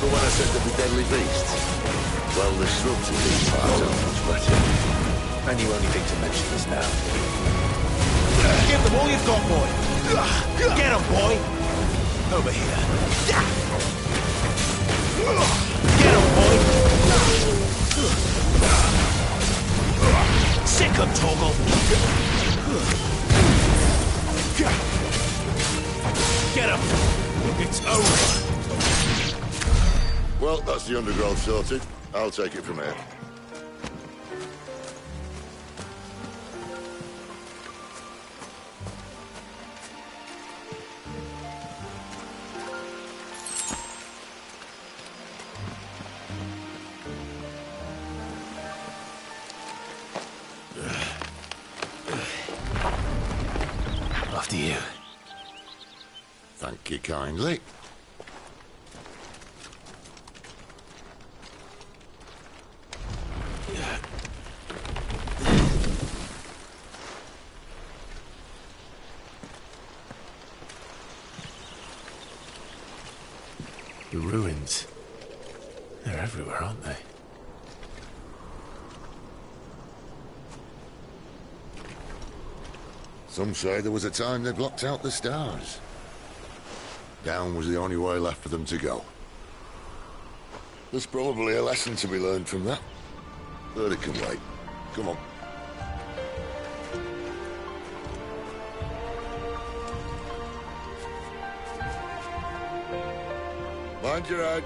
Remember when I said there'd be deadly beasts? Well, the shrubs in these parts are much better. And you only think to mention this now. Give them all you've got, boy. Get them, boy. Over here. Get them, boy. Sick 'em, Torgal. Get him! It's over! Well, that's the undergrowth sorted. I'll take it from here. After you. Thank you kindly. The ruins. They're everywhere, aren't they? Some say there was a time they blocked out the stars. Down was the only way left for them to go. There's probably a lesson to be learned from that. But it can wait. Come on. Mind your head.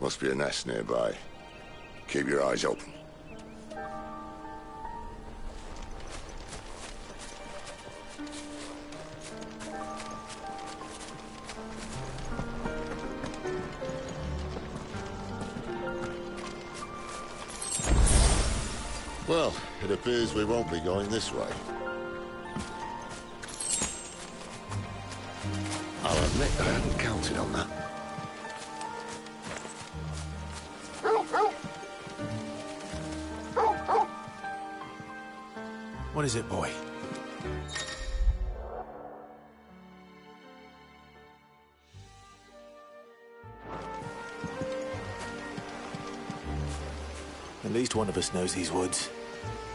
Must be a nest nearby. Keep your eyes open. Well, it appears we won't be going this way. I'll admit I hadn't counted on that. What is it, boy? At least one of us knows these woods.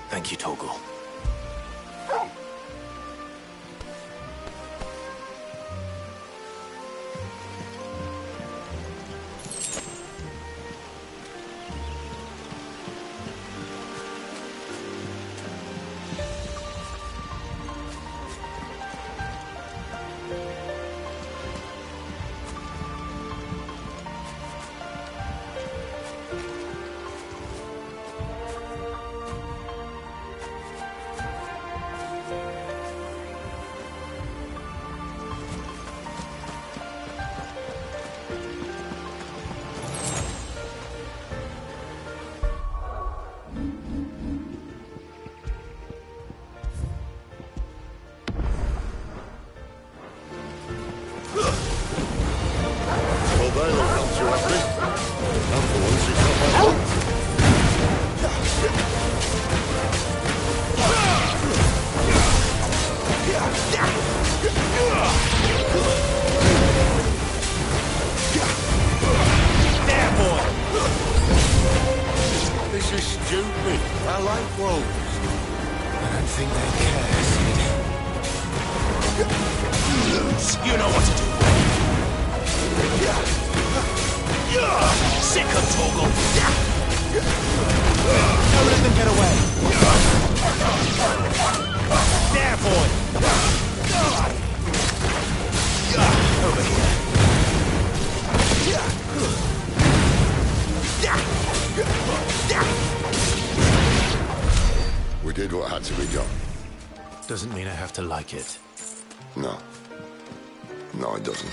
Thank you, Torgal. me. I like wolves. I don't think they care, Sid. You know what to do, boy. Sick of Torgal. Don't let them get away. There, boy. Over here. We did what had to be done. Doesn't mean I have to like it. No. No, it doesn't.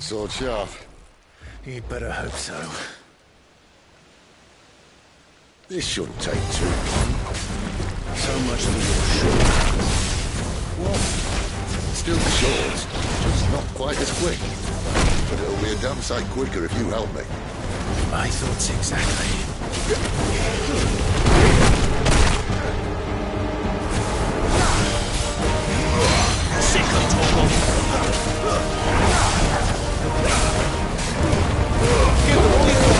Sword sharp. You'd better hope so. This shouldn't take too long. So much for your short. What? Still short, just not quite as quick. But it'll be a damn sight quicker if you help me. My thoughts exactly. Sick of Torgal. Give them all you've got.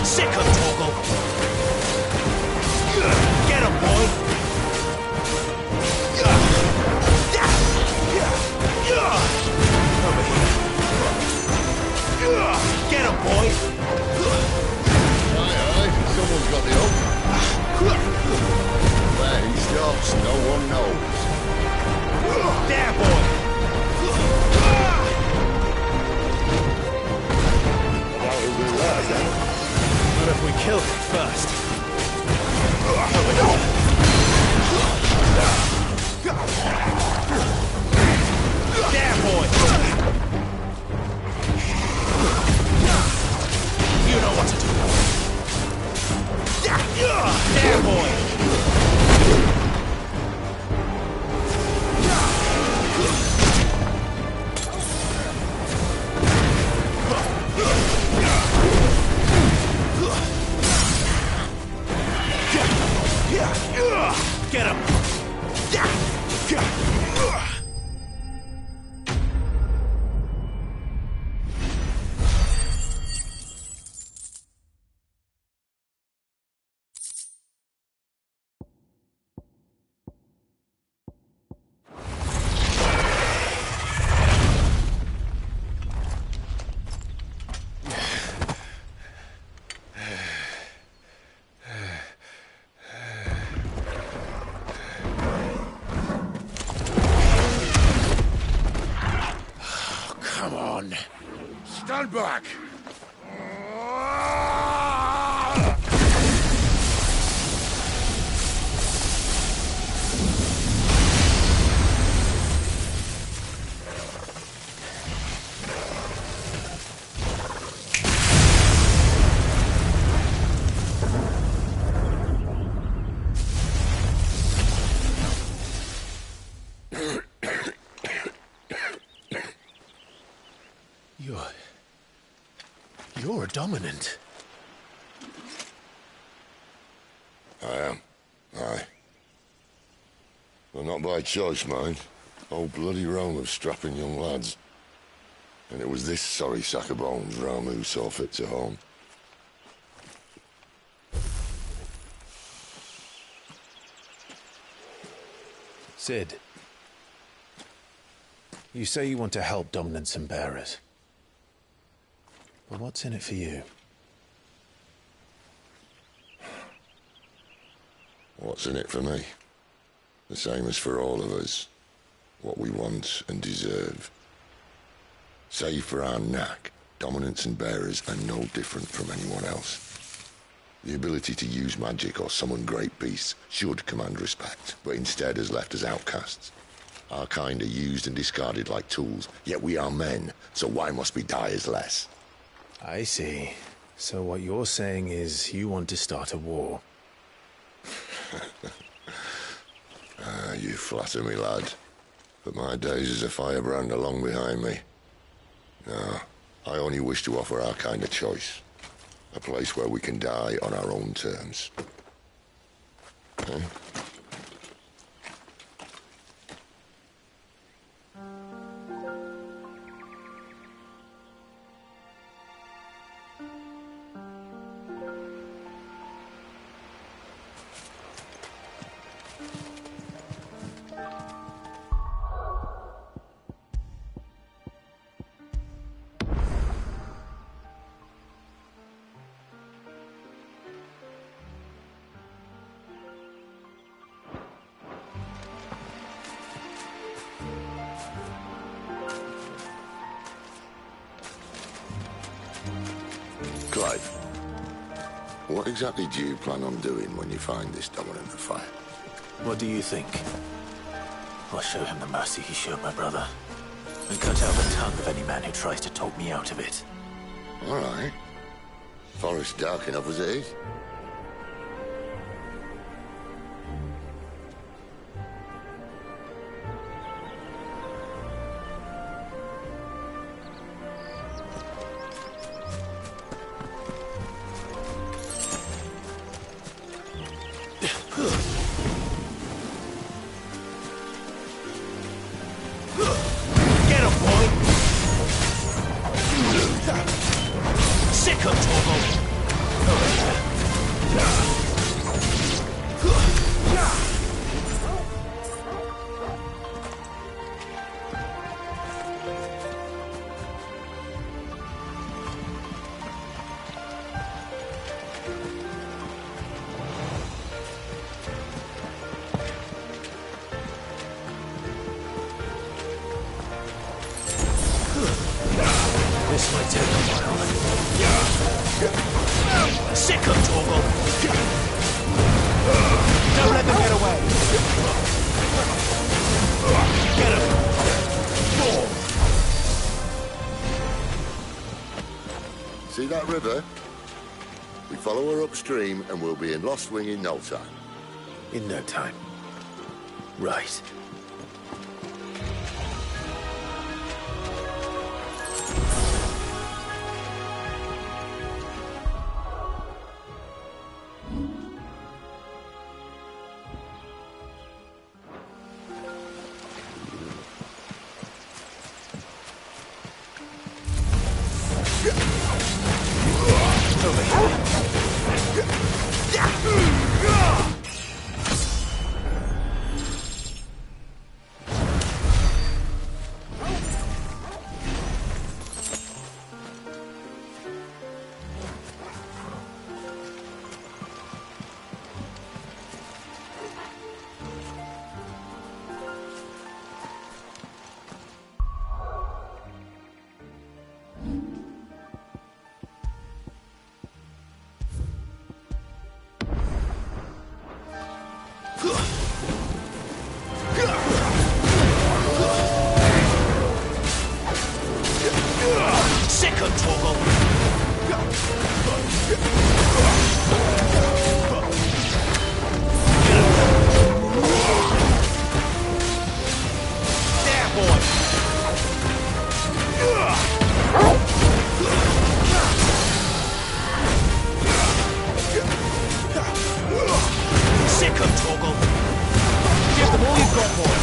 Sick of Torgal. Get him, boy. Over here. Get him, boy. Aye, someone's got the hope. Where he stops, no one knows. There, boy. Well, it'll be right, then. Not if we kill him first. There, boy. You know what to do. There, boy. Get him. Stand back! You're a dominant. I am. Not by choice, mind. Whole bloody realm of strapping young lads. And it was this sorry sack of bones Ramu saw fit to home. Sid, you say you want to help Dominants and Bearers. But what's in it for you? What's in it for me? The same as for all of us. What we want and deserve. Save for our knack, Dominants and Bearers are no different from anyone else. The ability to use magic or summon great beasts should command respect, but instead has left us outcasts. Our kind are used and discarded like tools, yet we are men, so why must we die as less? I see. So what you're saying is you want to start a war. You flatter me, lad. But my days as a firebrand are long behind me. No, I only wish to offer our kind a choice. A place where we can die on our own terms. Eh? Clive, what exactly do you plan on doing when you find this Dominant of Fire? What do you think? I'll show him the mercy he showed my brother, and cut out the tongue of any man who tries to talk me out of it. All right. Forest dark enough as it is. This might take a while. Sick of Torgal! Don't let them get away! Get him! See that river? We follow her upstream and we'll be in Lost Wing in no time. In no time. Right. Sick of Torgal! Give them all you've got, boy!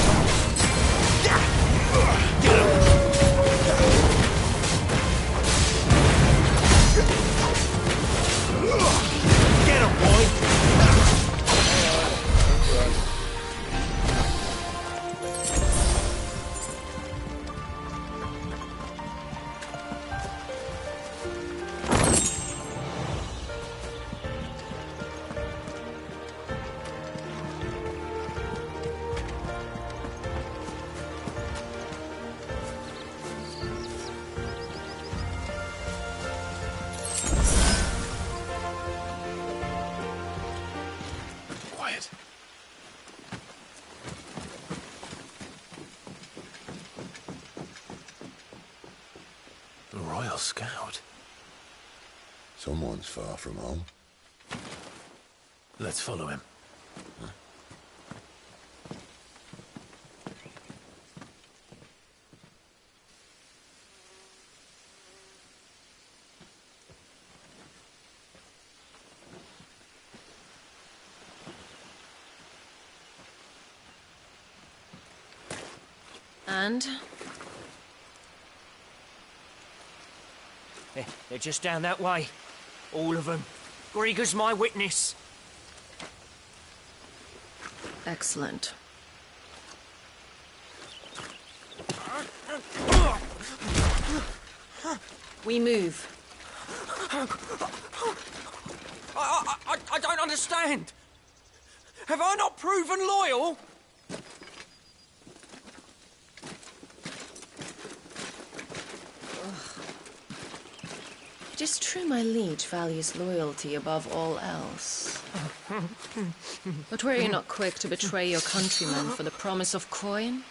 Royal Scout. Someone's far from home. Let's follow him. And? They're just down that way. All of them. Grieger's my witness. Excellent. We move. I don't understand. Have I not proven loyal? It is true my liege values loyalty above all else. But were you not quick to betray your countrymen for the promise of coin?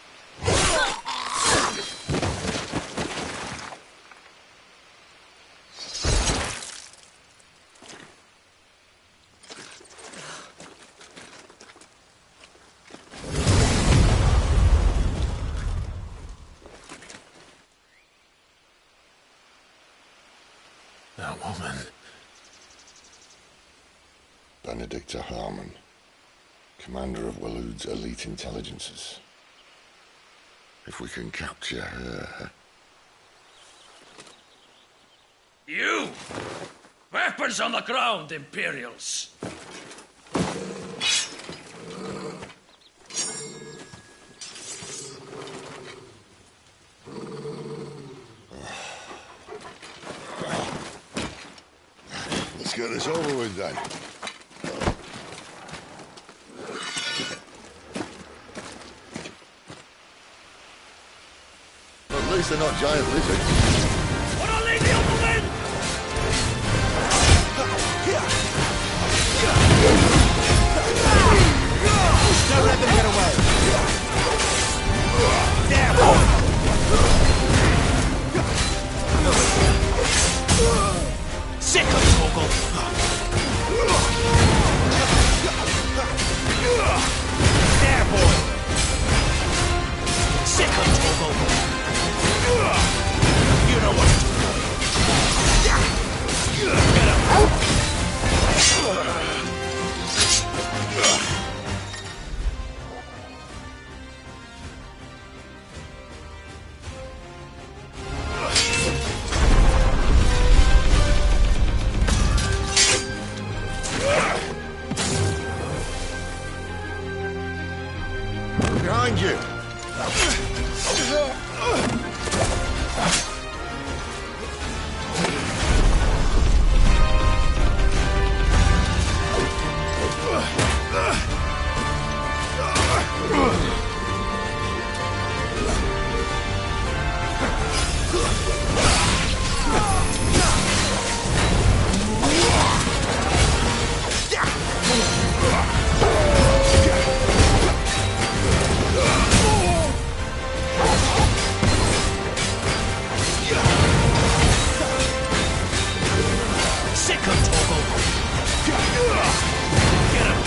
That woman. Benedicta Harmon, commander of Waloed's elite intelligences. If we can capture her... You! Weapons on the ground, Imperials! Let's get this over with then. At least they're not giant lizards. What a lady on the wind! Don't let them get away. There, boy. Sick of Torgal! There, boy. Sick of Torgal! You know what to do, boy. Get him! Behind you! Sick of Torgal! Get him!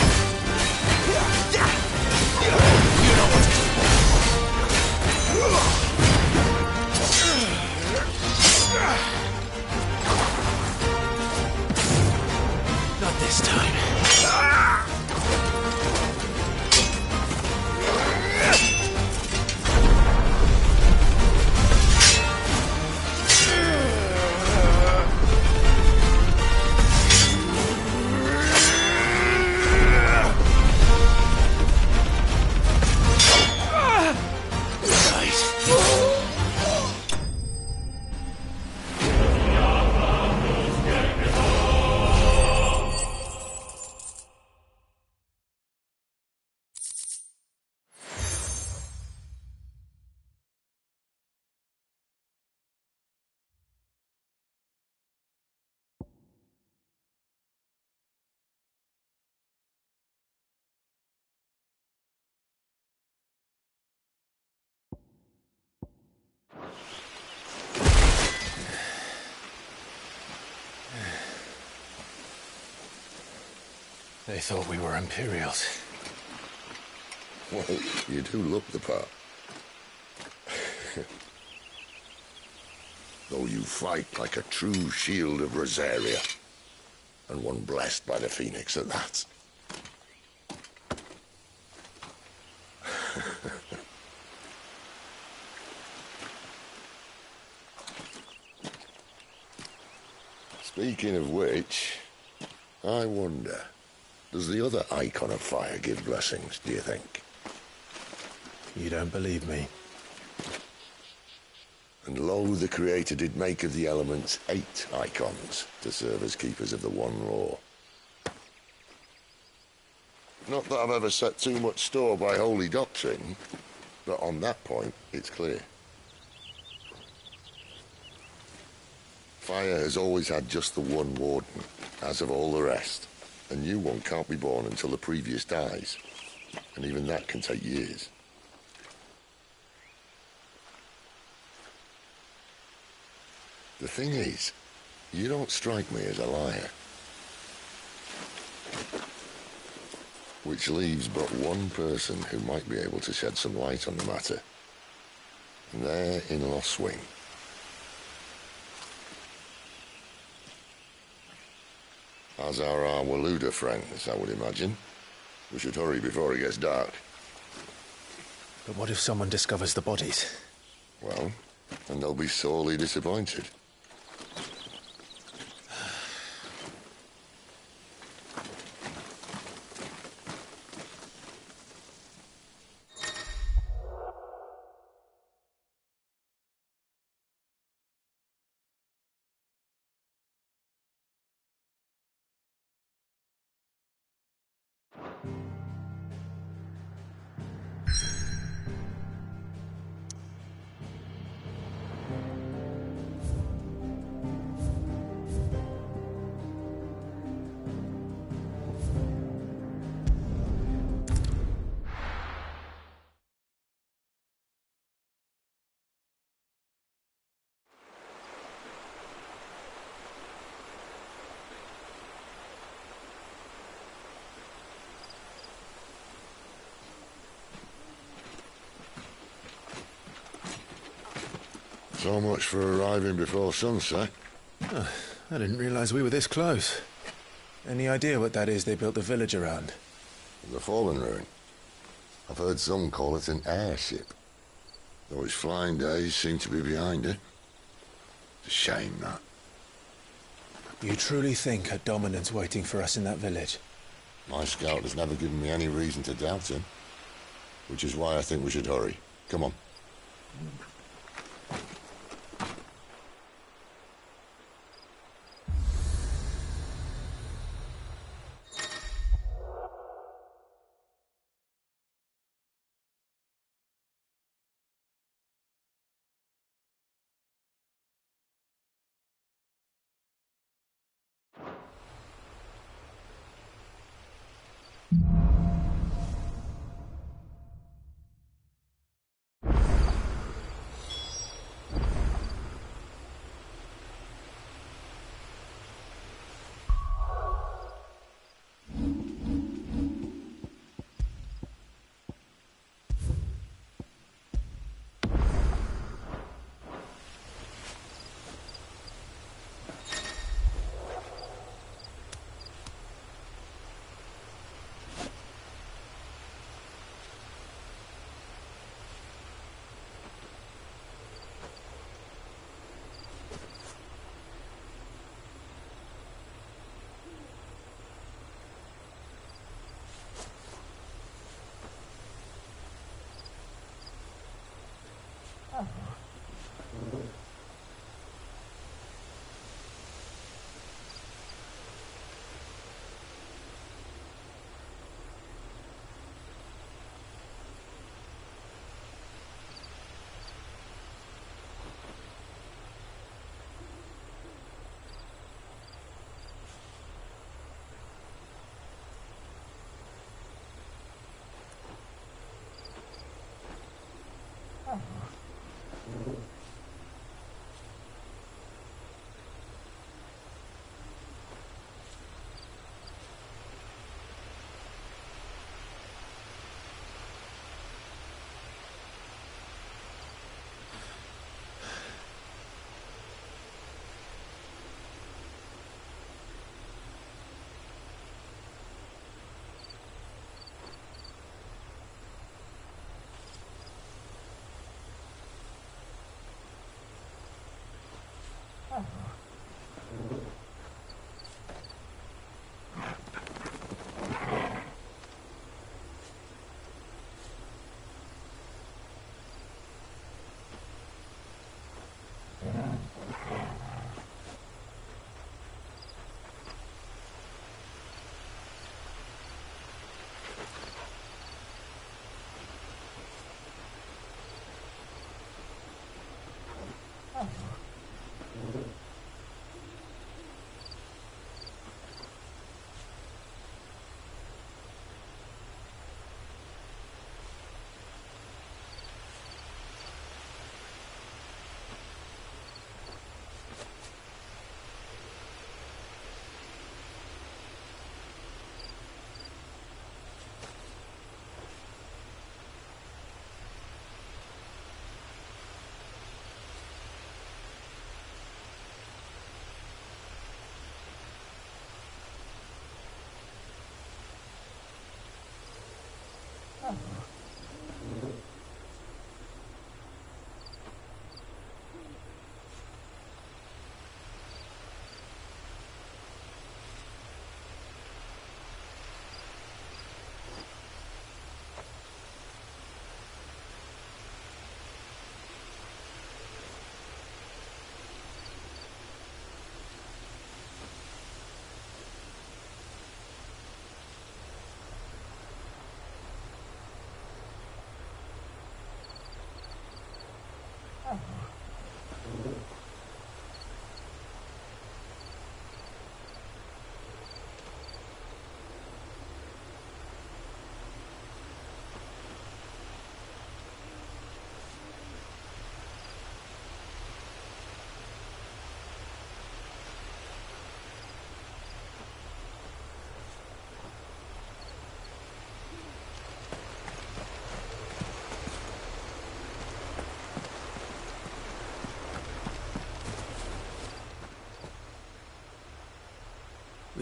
They thought we were Imperials. Well, you do look the part. Though you fight like a true shield of Rosaria. And one blessed by the Phoenix at that. Speaking of which, I wonder, does the other icon of fire give blessings, do you think? You don't believe me? And lo, the Creator did make of the elements 8 icons to serve as keepers of the one law. Not that I've ever set too much store by holy doctrine, but on that point, it's clear. Fire has always had just the one warden, as of all the rest. A new one can't be born until the previous dies, and even that can take years. The thing is, you don't strike me as a liar. Which leaves but one person who might be able to shed some light on the matter. And they're in Lost Wing. As are our Waluda friends, I would imagine. We should hurry before it gets dark. But what if someone discovers the bodies? Well, and they'll be sorely disappointed. So much for arriving before sunset. Oh, I didn't realize we were this close. Any idea what that is they built the village around? The Fallen Ruin. I've heard some call it an airship. Though its flying days seem to be behind it. It's a shame, that. You truly think a dominant's waiting for us in that village? My scout has never given me any reason to doubt him. Which is why I think we should hurry. Come on.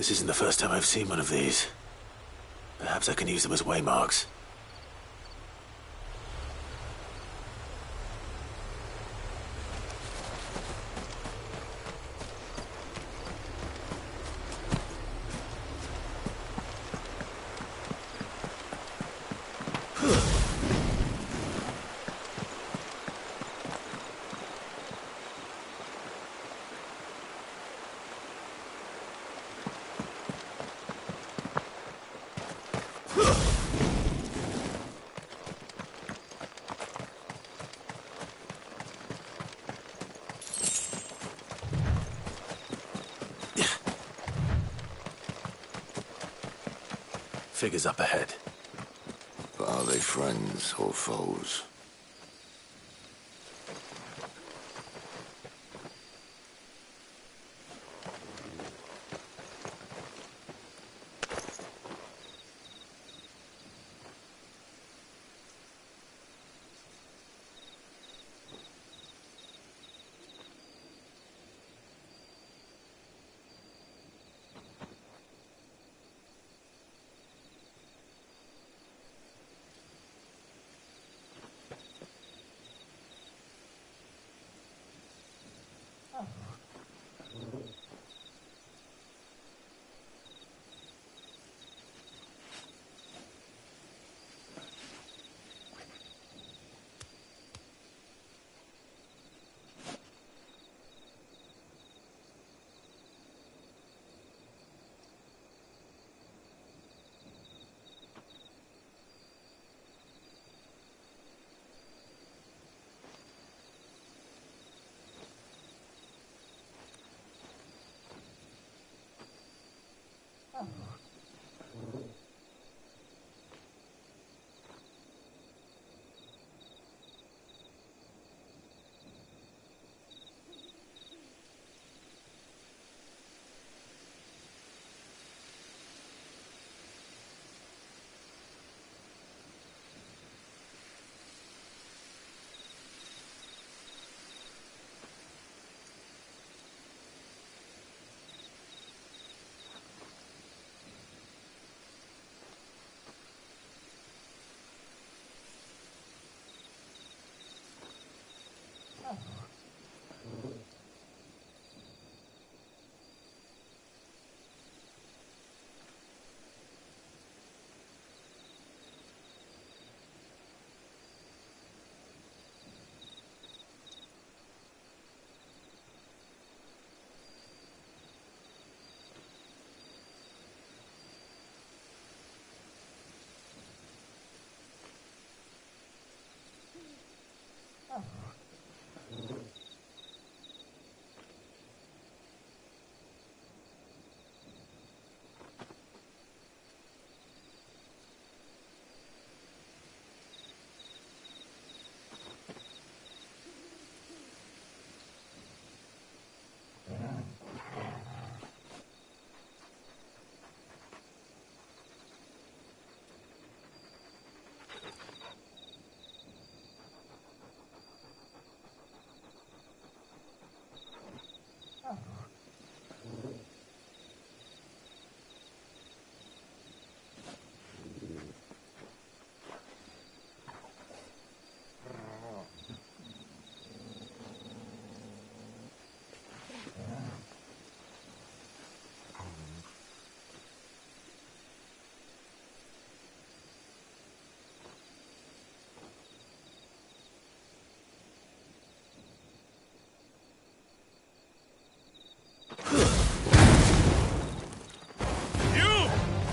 This isn't the first time I've seen one of these. Perhaps I can use them as waymarks. Figures up ahead. But are they friends or foes?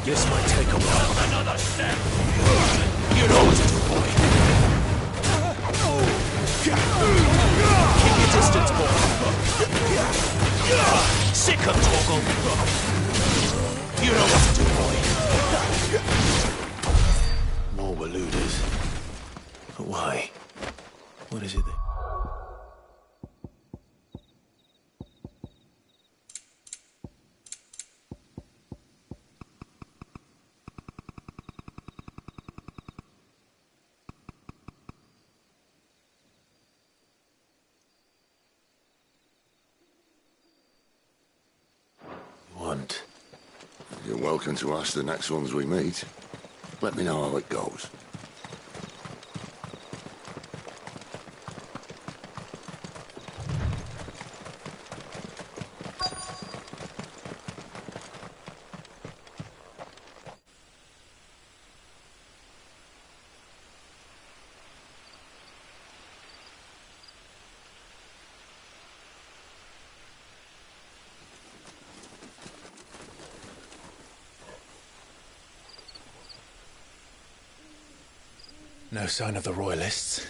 This might take a while. Another step! You know what to do, boy. Keep your distance, boy. Sick of Torgal. You know what to do, boy. More Waluders. But why? What is it that... want? welcome to ask the next ones we meet. Let me know how it goes. No sign of the Royalists.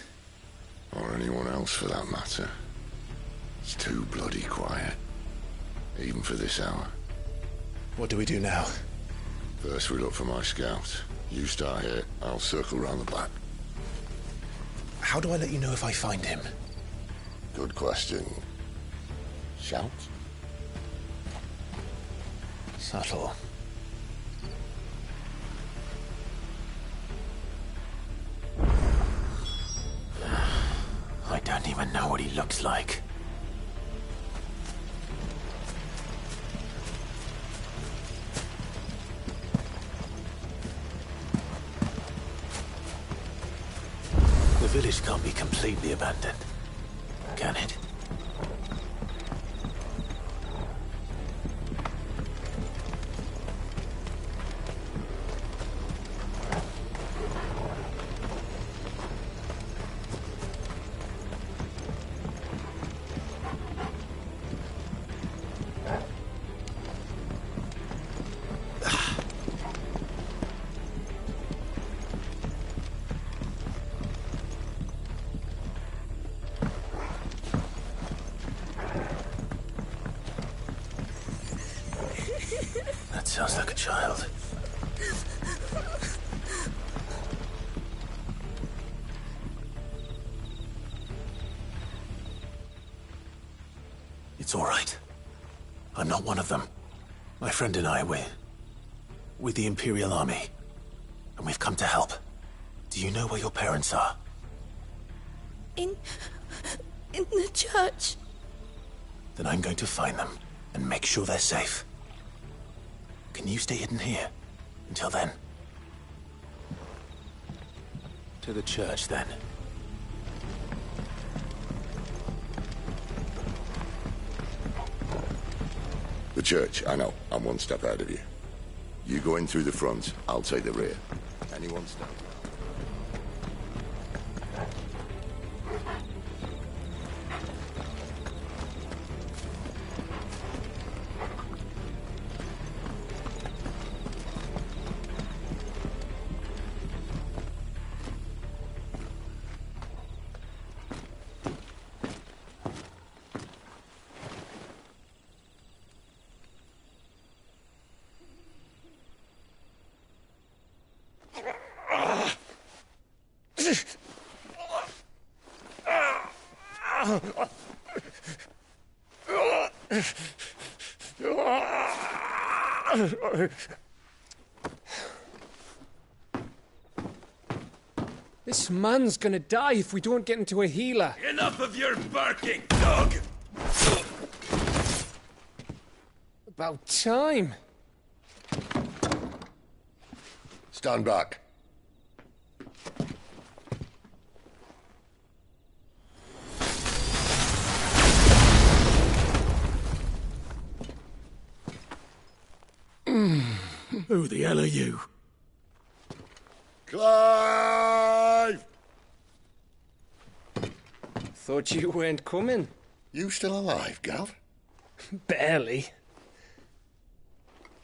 Or anyone else for that matter. It's too bloody quiet. Even for this hour. What do we do now? First we look for my scout. You start here, I'll circle round the back. How do I let you know if I find him? Good question. Shout? Subtle. I don't even know what he looks like. The village can't be completely abandoned, can it? That sounds like a child. It's all right. I'm not one of them. My friend and I, we're with the Imperial Army. And we've come to help. Do you know where your parents are? In the church. Then I'm going to find them and make sure they're safe. Can you stay hidden here until then? To the church, then. The church, I know. I'm one step ahead of you. You go in through the front, I'll take the rear. Anyone stand? This man's gonna die if we don't get into a healer. Enough of your barking, dog! About time. Stand back. Who the hell are you? Clive! Thought you weren't coming. You still alive, Gav? Barely.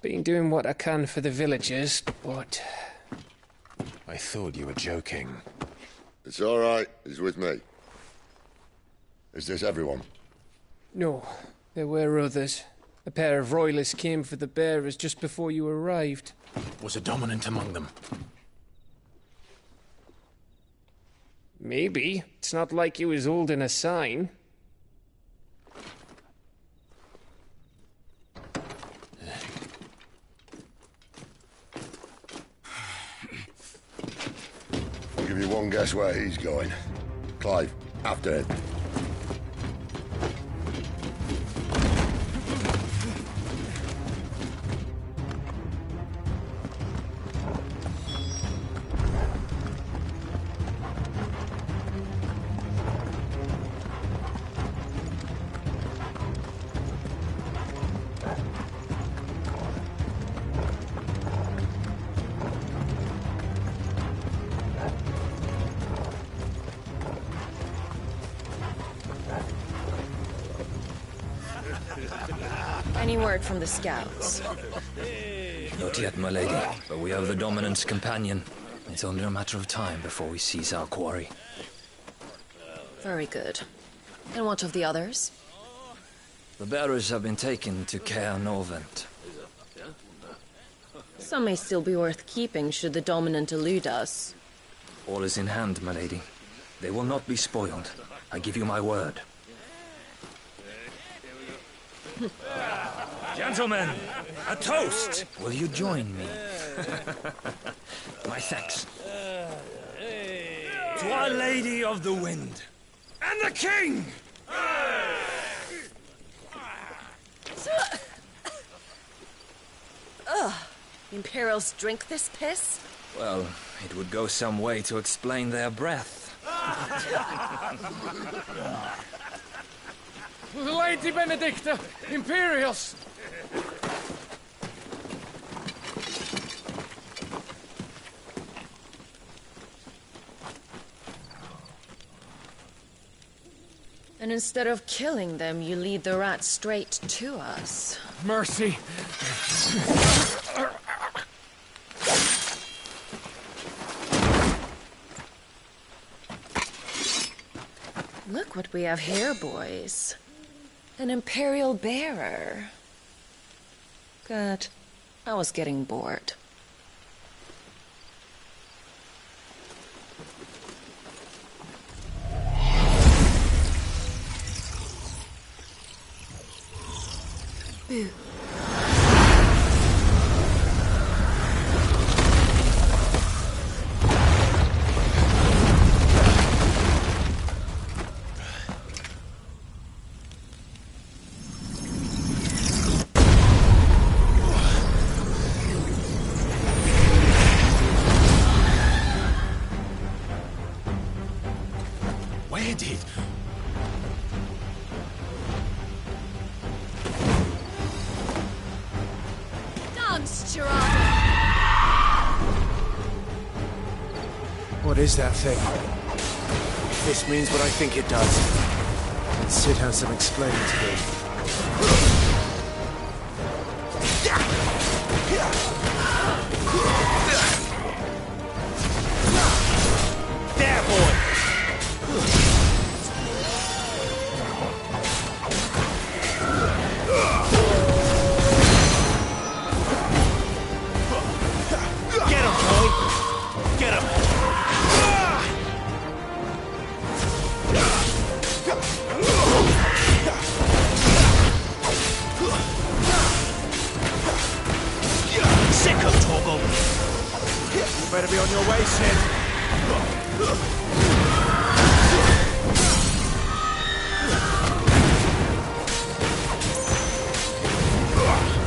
Been doing what I can for the villagers, but... I thought you were joking. It's all right. He's with me. Is this everyone? No, there were others. A pair of royalists came for the bearers just before you arrived. Was a dominant among them? Maybe. It's not like he was holding a sign. I'll give you one guess where he's going. Clive, after him. Any word from the scouts? Not yet, my lady, but we have the Dominant's companion. It's only a matter of time before we seize our quarry. Very good. And what of the others? The bearers have been taken to Caer Norvent. Some may still be worth keeping should the Dominant elude us. All is in hand, my lady. They will not be spoiled. I give you my word. Gentlemen, a toast! Will you join me? My thanks. To Our Lady of the Wind. And the King! Imperials drink this piss? Well, it would go some way to explain their breath. Lady Benedicta! Imperials! And instead of killing them, you lead the rats straight to us. Mercy! Look what we have here, boys. An Imperial bearer. Good. I was getting bored. Boo. Where did... Dance, Gerard! What is that thing? If this means what I think it does, then Cid has some explaining to do. There, boy! Get him, boy! Get him! Sick of Torgal! You better be on your way, Cid.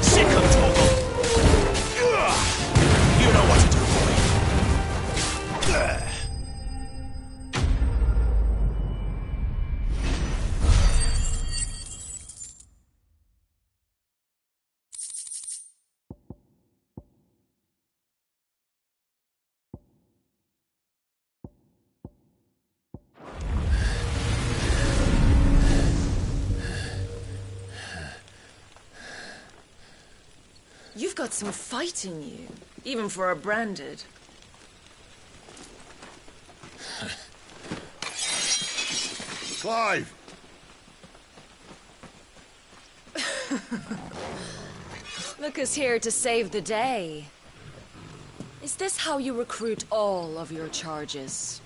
Sick of Torgal! You know what to do, boy. You've got some fight in you, even for a branded. Clive! Look who's here to save the day. Is this how you recruit all of your charges?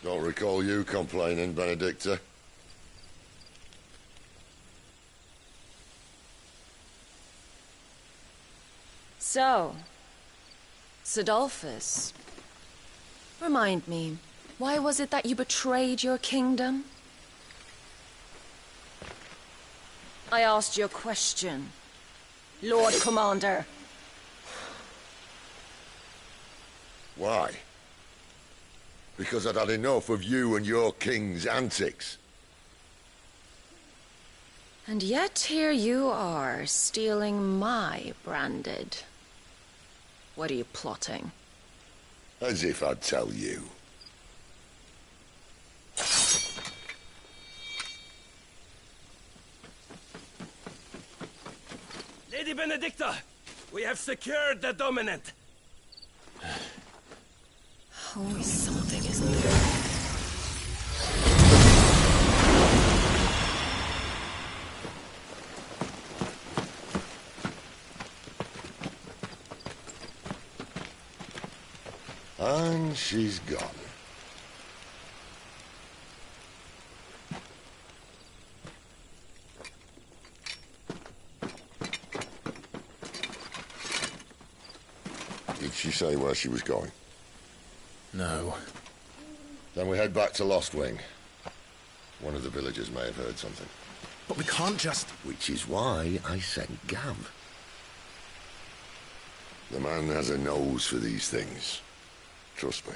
Don't recall you complaining, Benedicta. So, Sidolphus, remind me, why was it that you betrayed your kingdom? I asked you a question, Lord Commander. Why? Because I'd had enough of you and your king's antics. And yet here you are, stealing my branded. What are you plotting? As if I'd tell you. Lady Benedicta! We have secured the dominant! Always something, isn't there? And she's gone. Did she say where she was going? No. Then we head back to Lost Wing. One of the villagers may have heard something. But we can't just... Which is why I sent Gav. The man has a nose for these things. Trust me.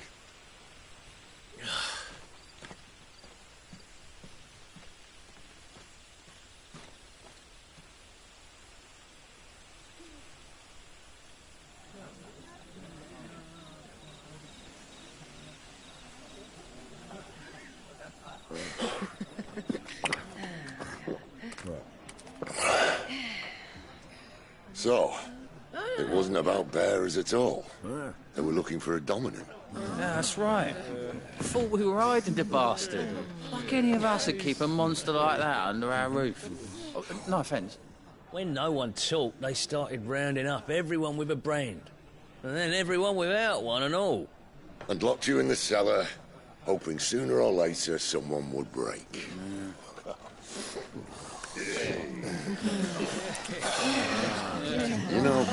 So, it wasn't about bearers at all. They were looking for a dominant. Yeah, that's right. Thought we were hiding the bastard. Like any of us would keep a monster like that under our roof. Oh, no offence. When no one talked, they started rounding up everyone with a brand. And then everyone without one and all. And locked you in the cellar, hoping sooner or later someone would break. You know,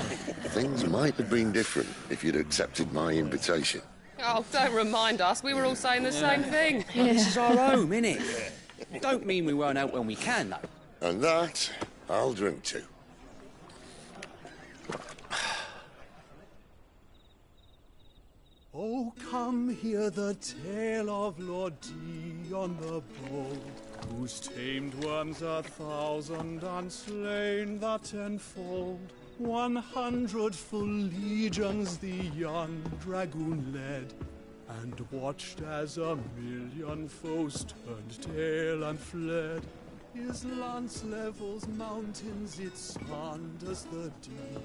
things might have been different if you'd accepted my invitation. Oh, don't remind us. We were all saying the same thing. This is our home, innit? Don't mean we won't out when we can, though. And that, I'll drink to. Oh, come hear the tale of Lord Dion the Bold, who's tamed worms 1,000 and slain the 10-fold. 100 full legions the young dragoon led, and watched as 1,000,000 foes turned tail and fled. His lance levels mountains, it sanders the deep.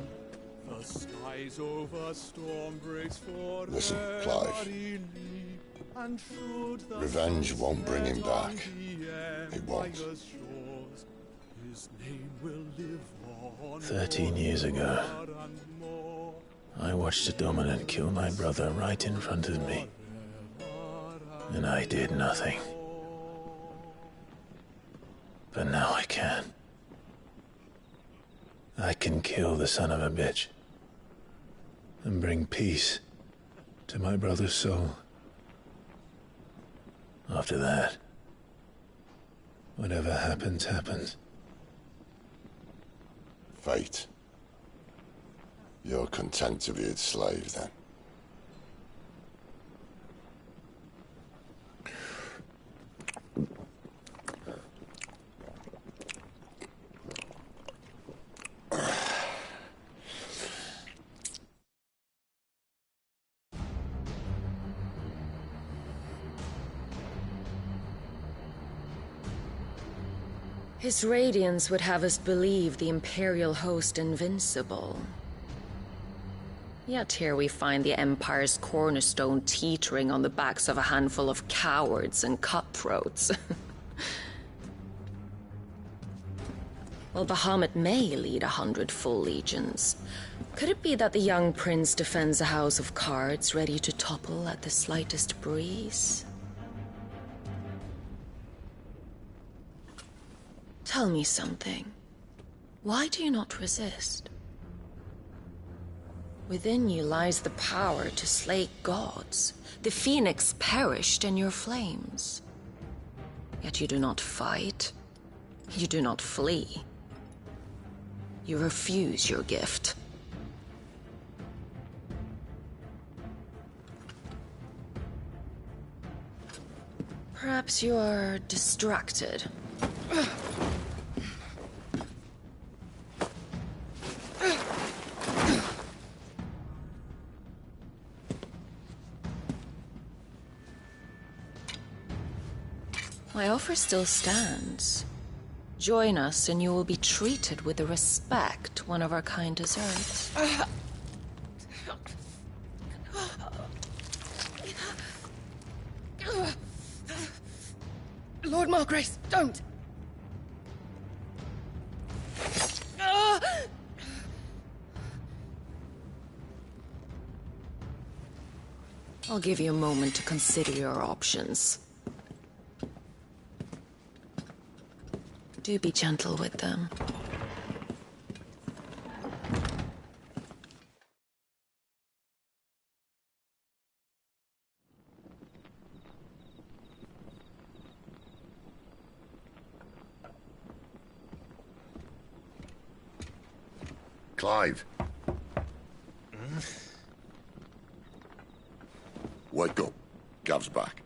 The skies over storm breaks for Listen, Clive. Revenge won't bring him back. It won't. 13 years ago, I watched a dominant kill my brother right in front of me. And I did nothing. But now I can. I can kill the son of a bitch. And bring peace to my brother's soul. After that, whatever happens, happens. Fate. You're content to be its slave, then? His radiance would have us believe the Imperial host invincible. Yet here we find the Empire's cornerstone teetering on the backs of a handful of cowards and cutthroats. Well, Bahamut may lead 100 full legions. Could it be that the young prince defends a house of cards ready to topple at the slightest breeze? Tell me something. Why do you not resist? Within you lies the power to slay gods. The phoenix perished in your flames. Yet you do not fight. You do not flee. You refuse your gift. Perhaps you are distracted. My offer still stands. Join us and you will be treated with the respect one of our kind deserves. Lord Margrace, don't! I'll give you a moment to consider your options. Do be gentle with them. Clive. Wake up. Gav's back.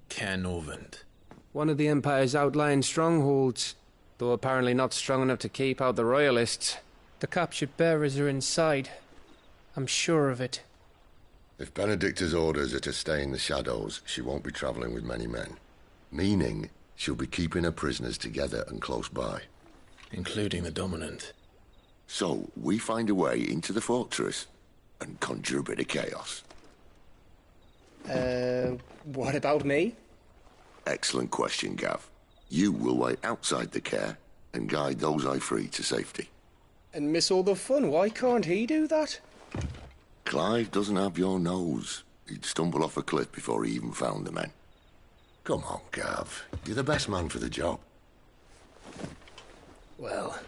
Caernarvon. One of the Empire's outlying strongholds, though apparently not strong enough to keep out the Royalists. The captured bearers are inside. I'm sure of it. If Benedicta's orders are to stay in the shadows, she won't be travelling with many men. Meaning, she'll be keeping her prisoners together and close by. Including the Dominant. So, we find a way into the fortress and conjure a bit of chaos. What about me? Excellent question, Gav. You will wait outside the care and guide those I free to safety. And miss all the fun. Why can't he do that? Clive doesn't have your nose. He'd stumble off a cliff before he even found the men. Come on, Gav. You're the best man for the job. Well,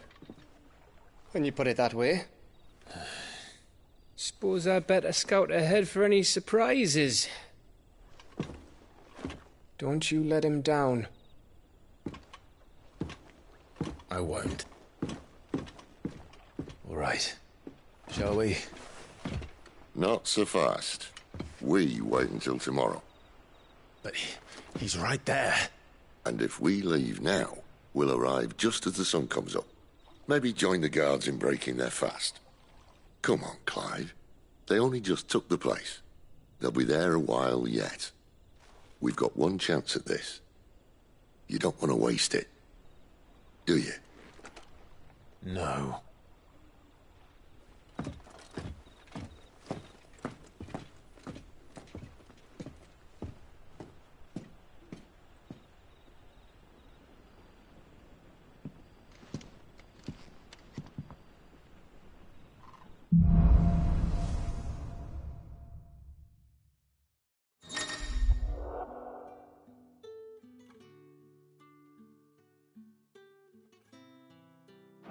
when you put it that way. Suppose I better scout ahead for any surprises. Don't you let him down. I won't. All right. Shall we? Not so fast. We wait until tomorrow. But he's right there. And if we leave now, we'll arrive just as the sun comes up. Maybe join the guards in breaking their fast. Come on, Clive. They only just took the place. They'll be there a while yet. We've got one chance at this. You don't want to waste it, do you? No.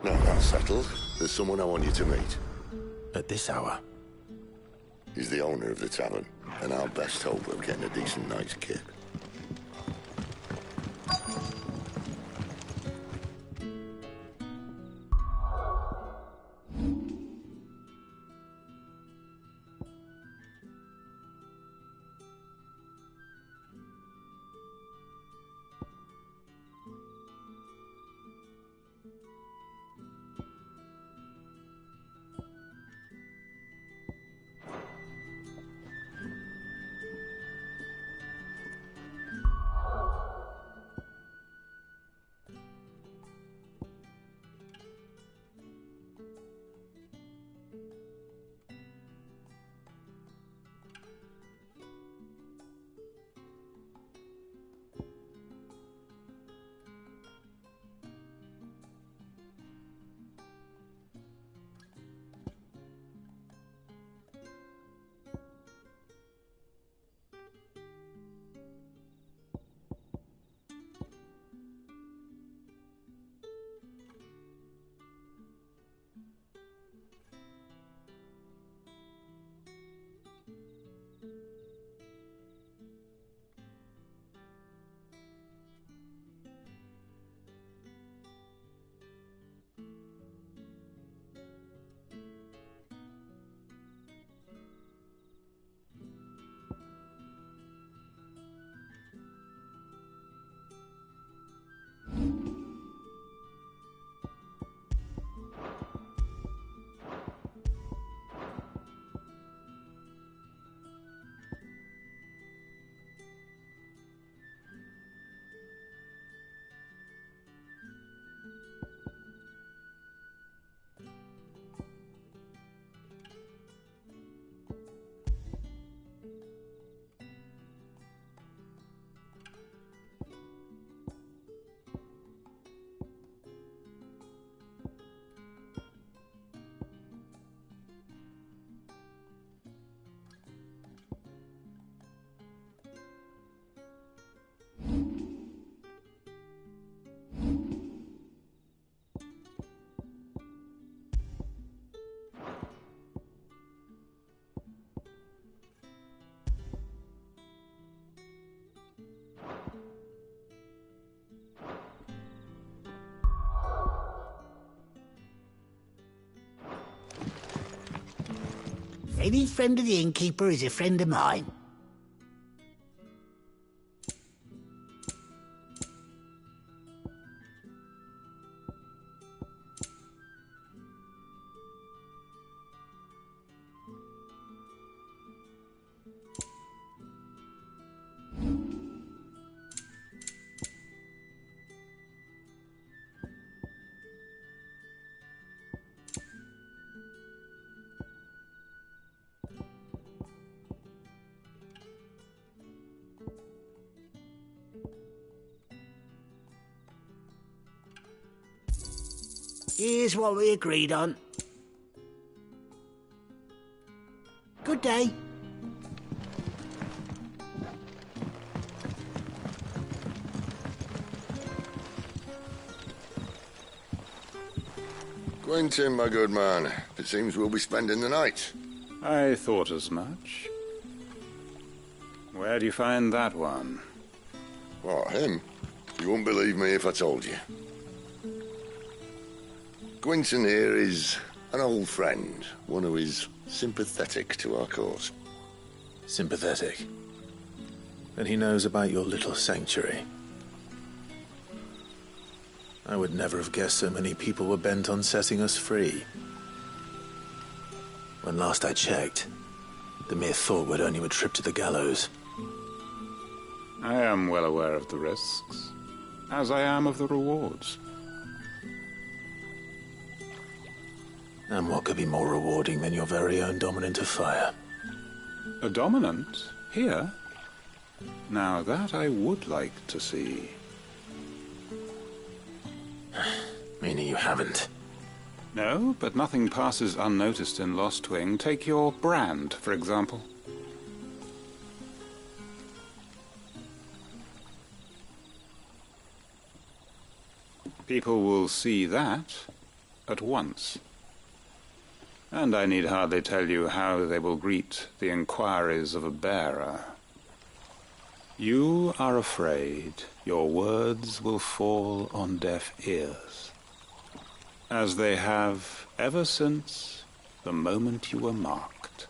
Now that's settled. There's someone I want you to meet. At this hour? He's the owner of the tavern, and our best hope of getting a decent night's kip. Any friend of the innkeeper is a friend of mine. Here's what we agreed on. Good day. Quentin, my good man. It seems we'll be spending the night. I thought as much. Where do you find that one? What, him? You wouldn't believe me if I told you. Quentin here is an old friend, one who is sympathetic to our cause. Sympathetic? And he knows about your little sanctuary. I would never have guessed so many people were bent on setting us free. When last I checked, the mere thought would earn you a trip to the gallows. I am well aware of the risks, as I am of the rewards. And what could be more rewarding than your very own Dominant of Fire? A Dominant? Here? Now that I would like to see. Meaning you haven't? No, but nothing passes unnoticed in Lostwing. Take your brand, for example. People will see that at once. And I need hardly tell you how they will greet the inquiries of a bearer. You are afraid your words will fall on deaf ears, as they have ever since the moment you were marked.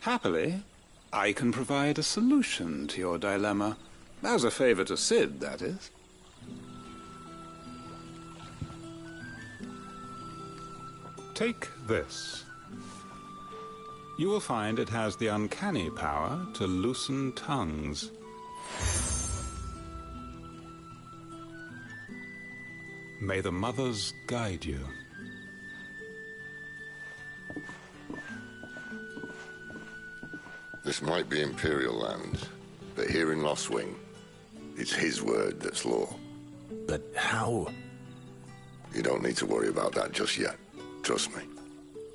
Happily, I can provide a solution to your dilemma, as a favor to Cid, that is. Take this. You will find it has the uncanny power to loosen tongues. May the mothers guide you. This might be Imperial land, but here in Lostwing, it's his word that's law. But how? You don't need to worry about that just yet. Trust me.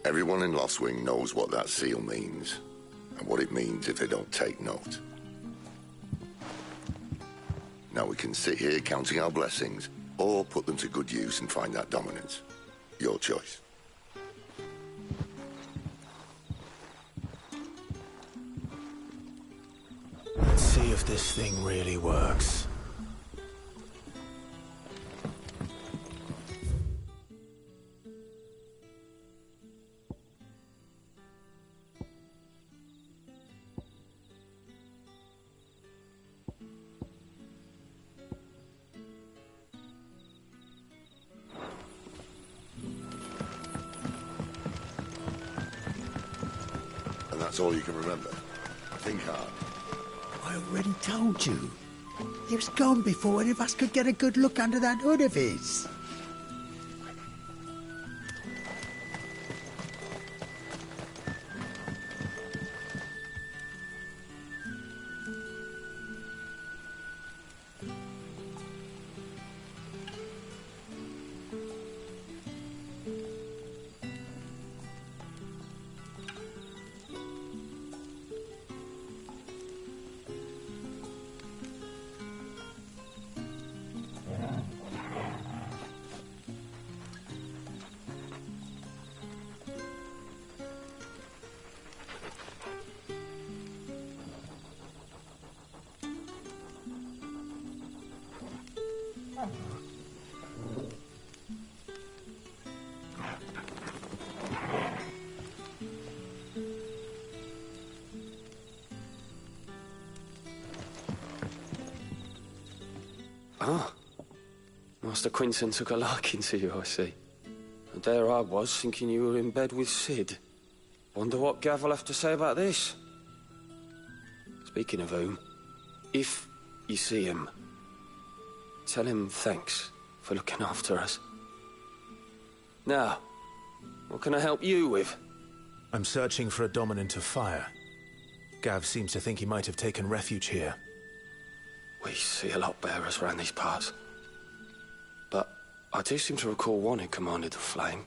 Everyone in Lostwing knows what that seal means, and what it means if they don't take note. Now we can sit here counting our blessings, or put them to good use and find that dominance. Your choice. Let's see if this thing really works. That's all you can remember. Think hard. I already told you. He was gone before any of us could get a good look under that hood of his. Ah. Master Quinton took a liking to you, I see. And there I was, thinking you were in bed with Sid. Wonder what Gav will have to say about this. Speaking of whom, if you see him, tell him thanks for looking after us. Now, what can I help you with? I'm searching for a dominant of fire. Gav seems to think he might have taken refuge here. We see a lot bearers around these parts. But I do seem to recall one who commanded the flame.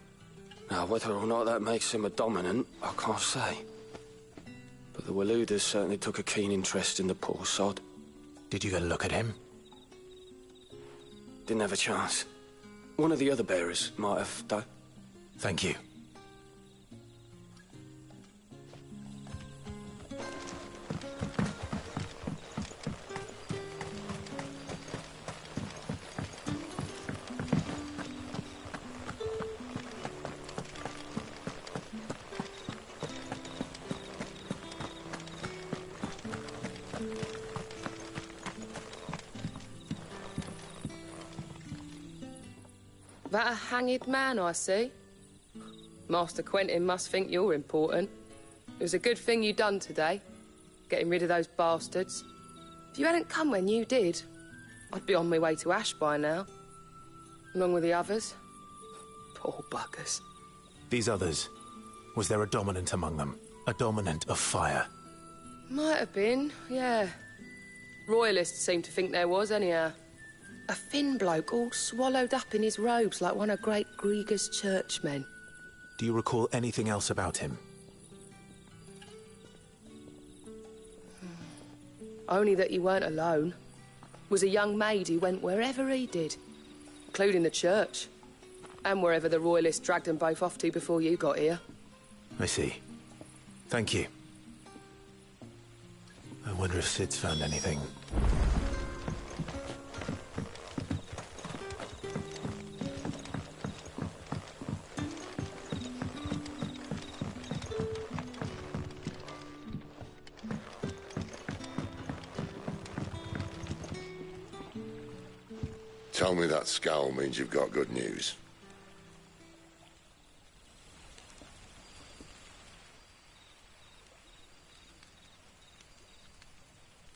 Now, whether or not that makes him a dominant, I can't say. But the Waluders certainly took a keen interest in the poor sod. Did you get a look at him? Didn't have a chance. One of the other bearers might have, though. Thank you. That a hanged man, I see. Master Quentin must think you're important. It was a good thing you done today, getting rid of those bastards. If you hadn't come when you did, I'd be on my way to Ash by now, along with the others. Poor buggers. These others, was there a dominant among them? A dominant of fire? Might have been, yeah. Royalists seem to think there was, anyhow. A thin bloke all swallowed up in his robes like one of great Grieger's churchmen. Do you recall anything else about him? Only that he weren't alone. Was a young maid who went wherever he did, including the church, and wherever the Royalists dragged them both off to before you got here. I see. Thank you. I wonder if Sid's found anything. Tell me that scowl means you've got good news.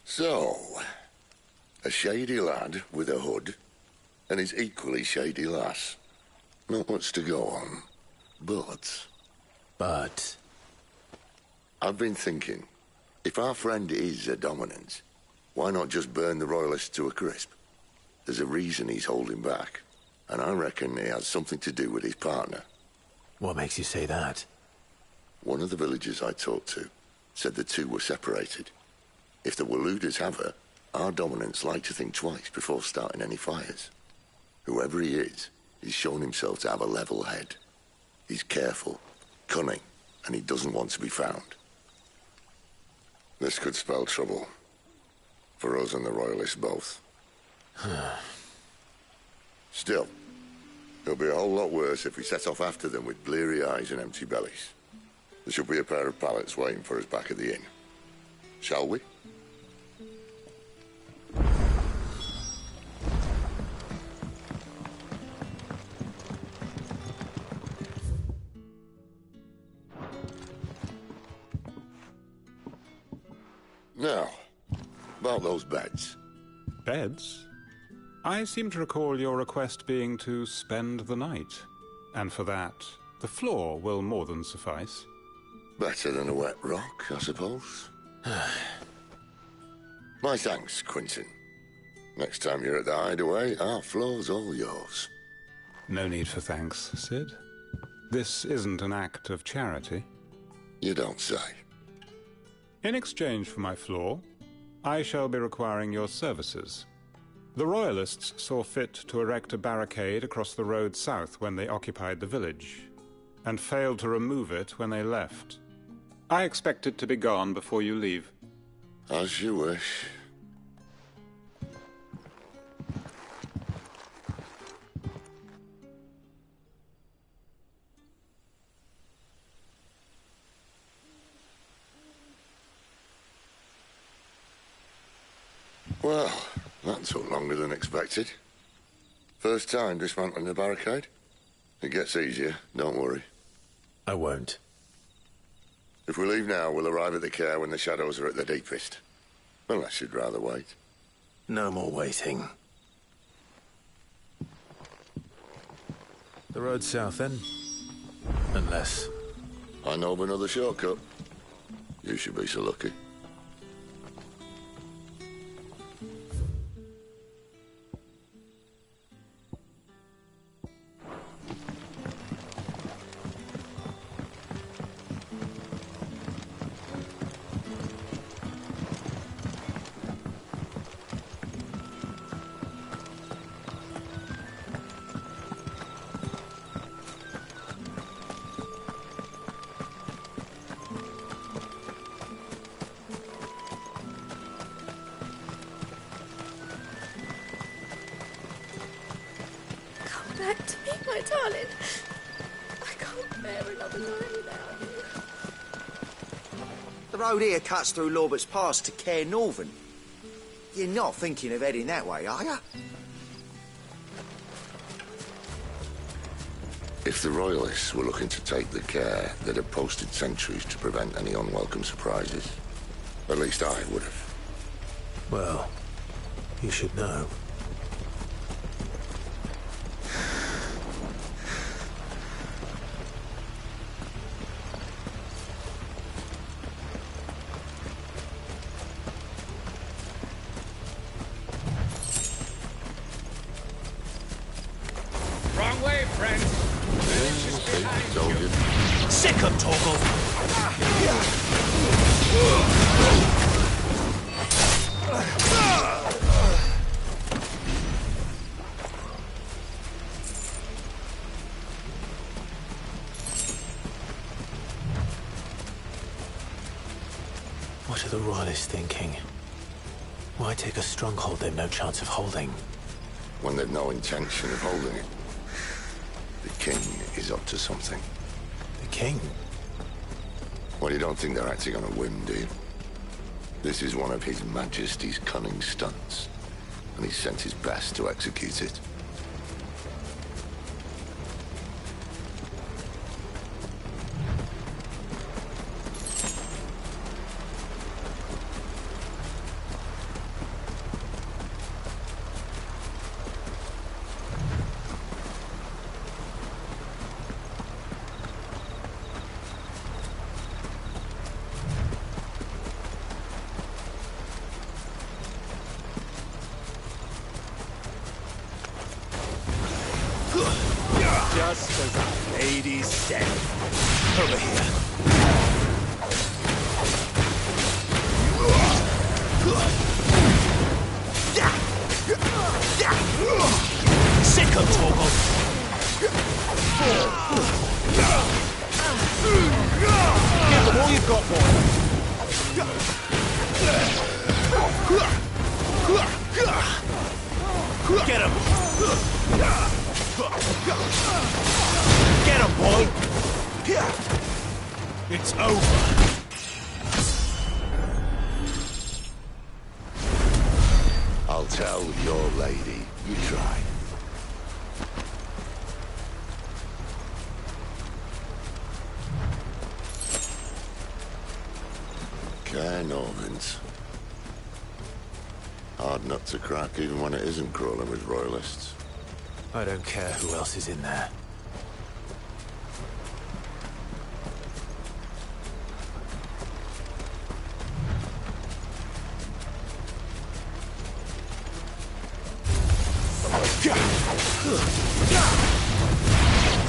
So, a shady lad with a hood, and his equally shady lass. Not much to go on, but... I've been thinking, if our friend is a dominant, why not just burn the Royalists to a crisp? There's a reason he's holding back, and I reckon he has something to do with his partner. What makes you say that? One of the villagers I talked to said the two were separated. If the Waluders have her, our dominants like to think twice before starting any fires. Whoever he is, he's shown himself to have a level head. He's careful, cunning, and he doesn't want to be found. This could spell trouble. For us and the Royalists both. Still, it'll be a whole lot worse if we set off after them with bleary eyes and empty bellies. There should be a pair of pallets waiting for us back at the inn. Shall we? Now, about those beds. Beds? I seem to recall your request being to spend the night. And for that, the floor will more than suffice. Better than a wet rock, I suppose. My thanks, Quinton. Next time you're at the Hideaway, our floor's all yours. No need for thanks, Sid. This isn't an act of charity. You don't say. In exchange for my floor, I shall be requiring your services. The Royalists saw fit to erect a barricade across the road south when they occupied the village, and failed to remove it when they left. I expect it to be gone before you leave. As you wish. Well, That took longer than expected. First time dismantling the barricade? It gets easier, don't worry. I won't. If we leave now, we'll arrive at the Care when the shadows are at their deepest. Unless you'd rather wait. No more waiting. The road south, then? Unless... I know of another shortcut. You should be so lucky. Back to me, my darling. I can't bear another night without you. The road here cuts through Lorbert's Pass to Care Northern. You're not thinking of heading that way, are you? If the Royalists were looking to take the Care, they'd have posted sentries to prevent any unwelcome surprises. At least I would have. Well, you should know. Wrong way, friends. Sick of Torgal! What are the Royalists thinking? Why take a stronghold they've no chance of holding? When they've no intention of holding it. The King is up to something. The King? Well, you don't think they're acting on a whim, do you? This is one of His Majesty's cunning stunts, and he's sent his best to execute it. Just as our lady said. Over here. Sick of Torgal! Give them all you've got, boy! Get him! Get him, boy! It's over. I'll tell your lady. You try. Care Northans. Hard nut to crack, even when it isn't crawling with Royalists. I don't care who else is in there.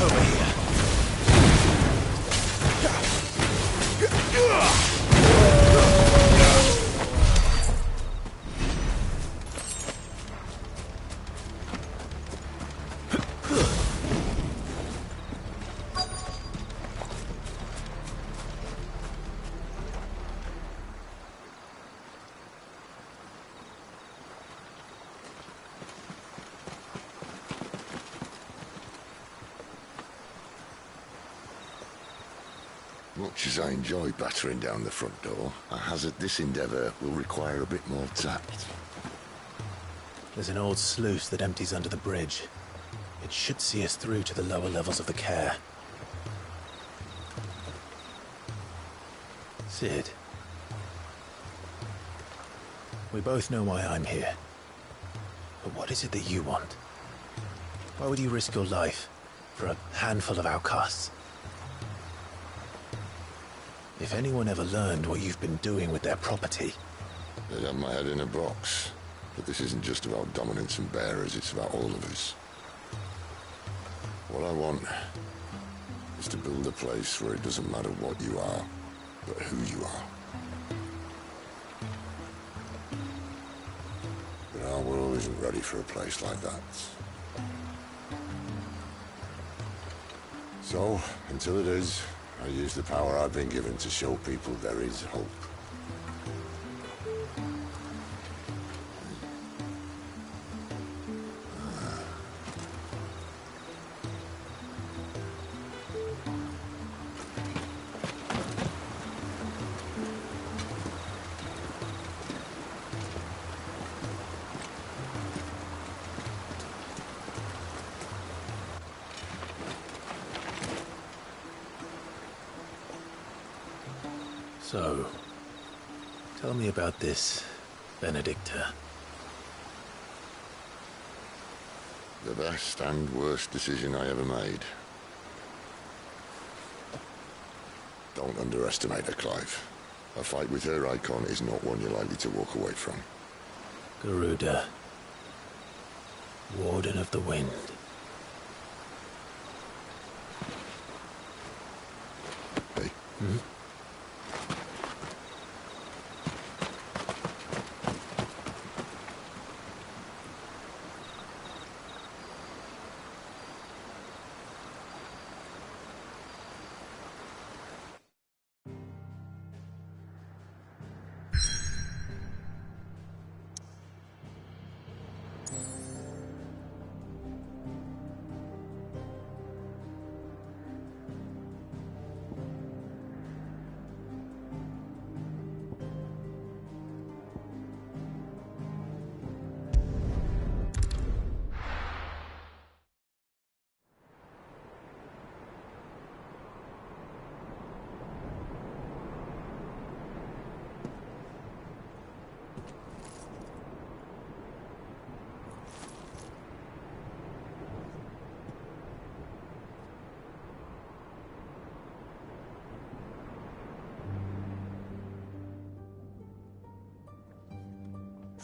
Over here. Much as I enjoy battering down the front door, I hazard this endeavour will require a bit more tact. There's an old sluice that empties under the bridge. It should see us through to the lower levels of the Care. Cid. We both know why I'm here. But what is it that you want? Why would you risk your life for a handful of outcasts? If anyone ever learned what you've been doing with their property... They'd have my head in a box. But this isn't just about dominance and bearers, it's about all of us. What I want is to build a place where it doesn't matter what you are, but who you are. But our world isn't ready for a place like that. So, until it is, I use the power I've been given to show people there is hope. So, tell me about this Benedicta. The best and worst decision I ever made. Don't underestimate her, Clive. A fight with her icon is not one you're likely to walk away from. Garuda. Warden of the Wind. Hey. Hmm?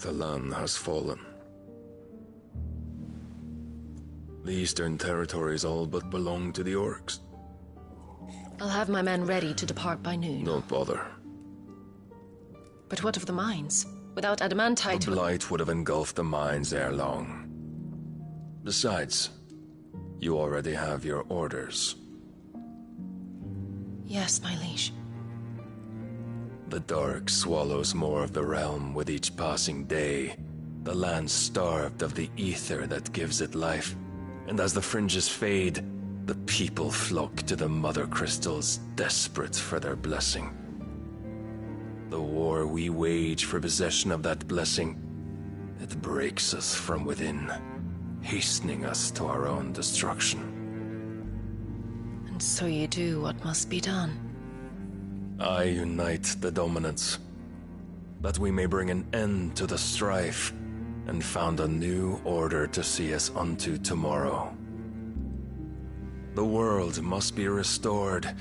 The land has fallen. The Eastern Territories all but belong to the Orcs. I'll have my men ready to depart by noon. Don't bother. But what of the mines? Without adamantite... The blight would have engulfed the mines ere long. Besides, you already have your orders. Yes, my liege. The dark swallows more of the realm with each passing day. The land starved of the ether that gives it life. And as the fringes fade, the people flock to the mother crystals, desperate for their blessing. The war we wage for possession of that blessing, it breaks us from within, hastening us to our own destruction. And so you do what must be done. I unite the dominants, that we may bring an end to the strife, and found a new order to see us unto tomorrow. The world must be restored,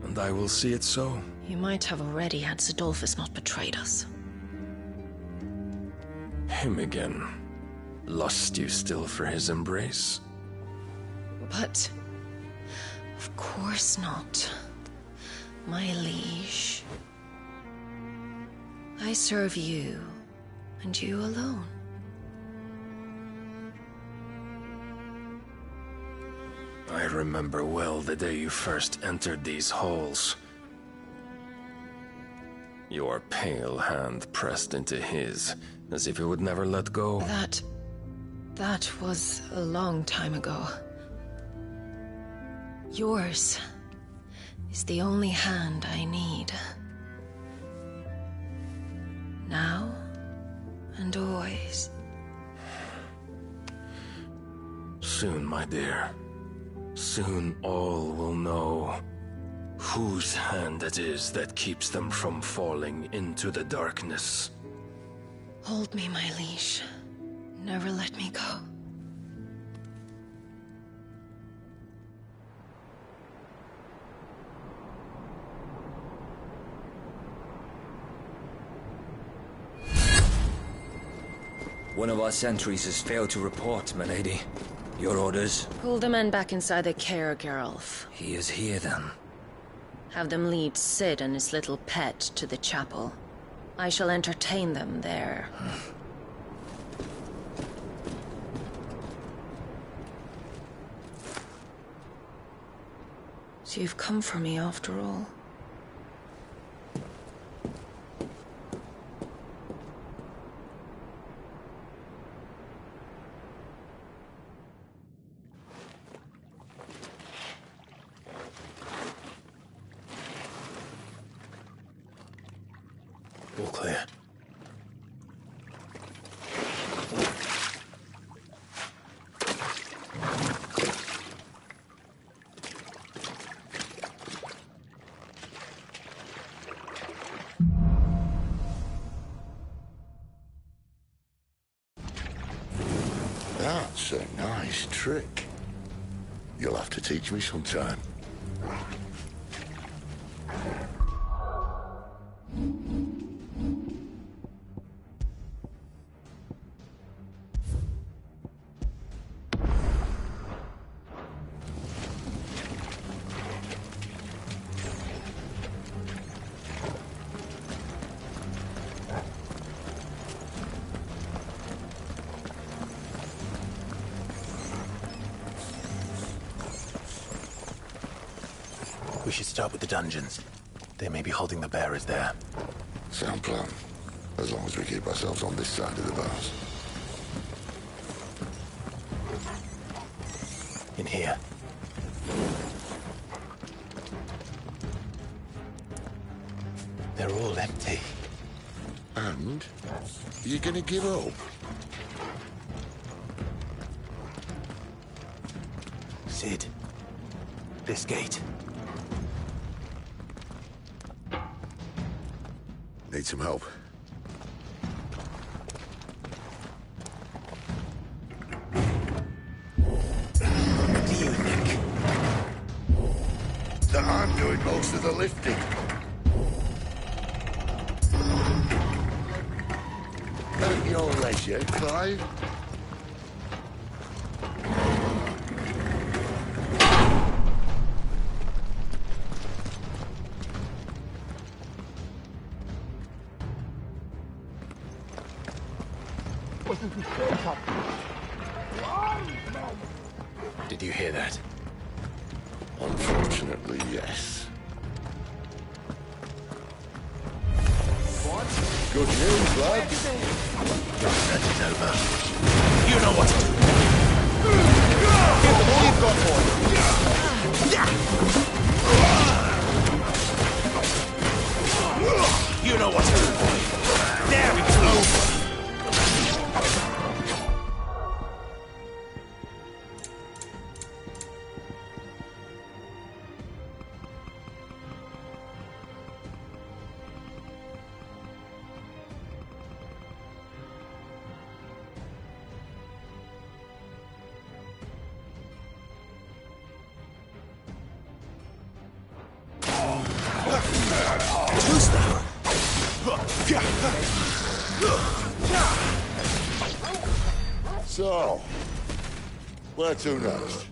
and I will see it so. You might have already had Zidolphus not betrayed us. Him again. Lust you still for his embrace? But... of course not. My liege. I serve you, and you alone. I remember well the day you first entered these halls. Your pale hand pressed into his, as if it would never let go. That was a long time ago. Yours is the only hand I need. Now and always. Soon, my dear. Soon all will know whose hand it is that keeps them from falling into the darkness. Hold me, my liege. Never let me go. One of our sentries has failed to report, milady. Your orders? Pull the men back inside the care, Geralf. He is here, then. Have them lead Cid and his little pet to the chapel. I shall entertain them there. So you've come for me after all. All clear. That's a nice trick. You'll have to teach me sometime. We should start with the dungeons. They may be holding the bearers there. Sound plan. As long as we keep ourselves on this side of the bars. In here. They're all empty. And? You're gonna give up? Cid. This gate. Need some help. What do you think? That I'm doing most of the lifting. At your leisure, Clive. Did you hear that? Unfortunately, yes. What? Good news, lads. That is over. You know what to do. Give them all you've got for you. You know what to do, boy. There, it's over. So, where to next?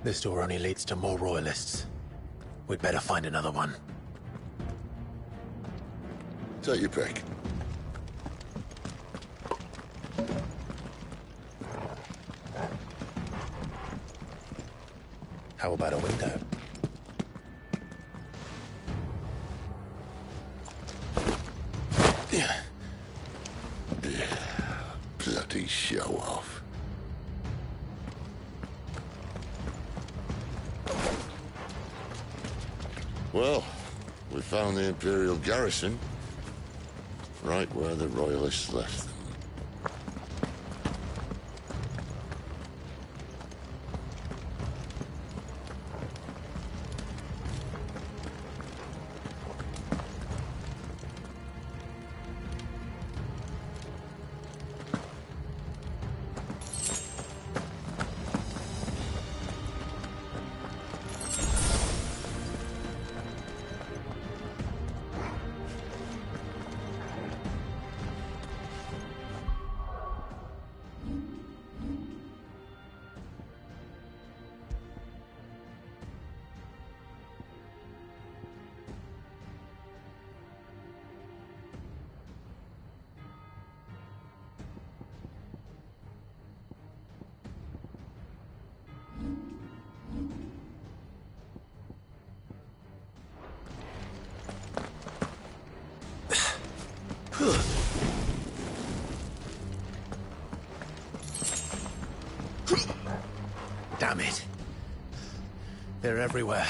This door only leads to more royalists. We'd better find another one. Take your pick. How about a window? Bloody show off. Well, we found the Imperial garrison, right where the Royalists left them. Damn it. They're everywhere.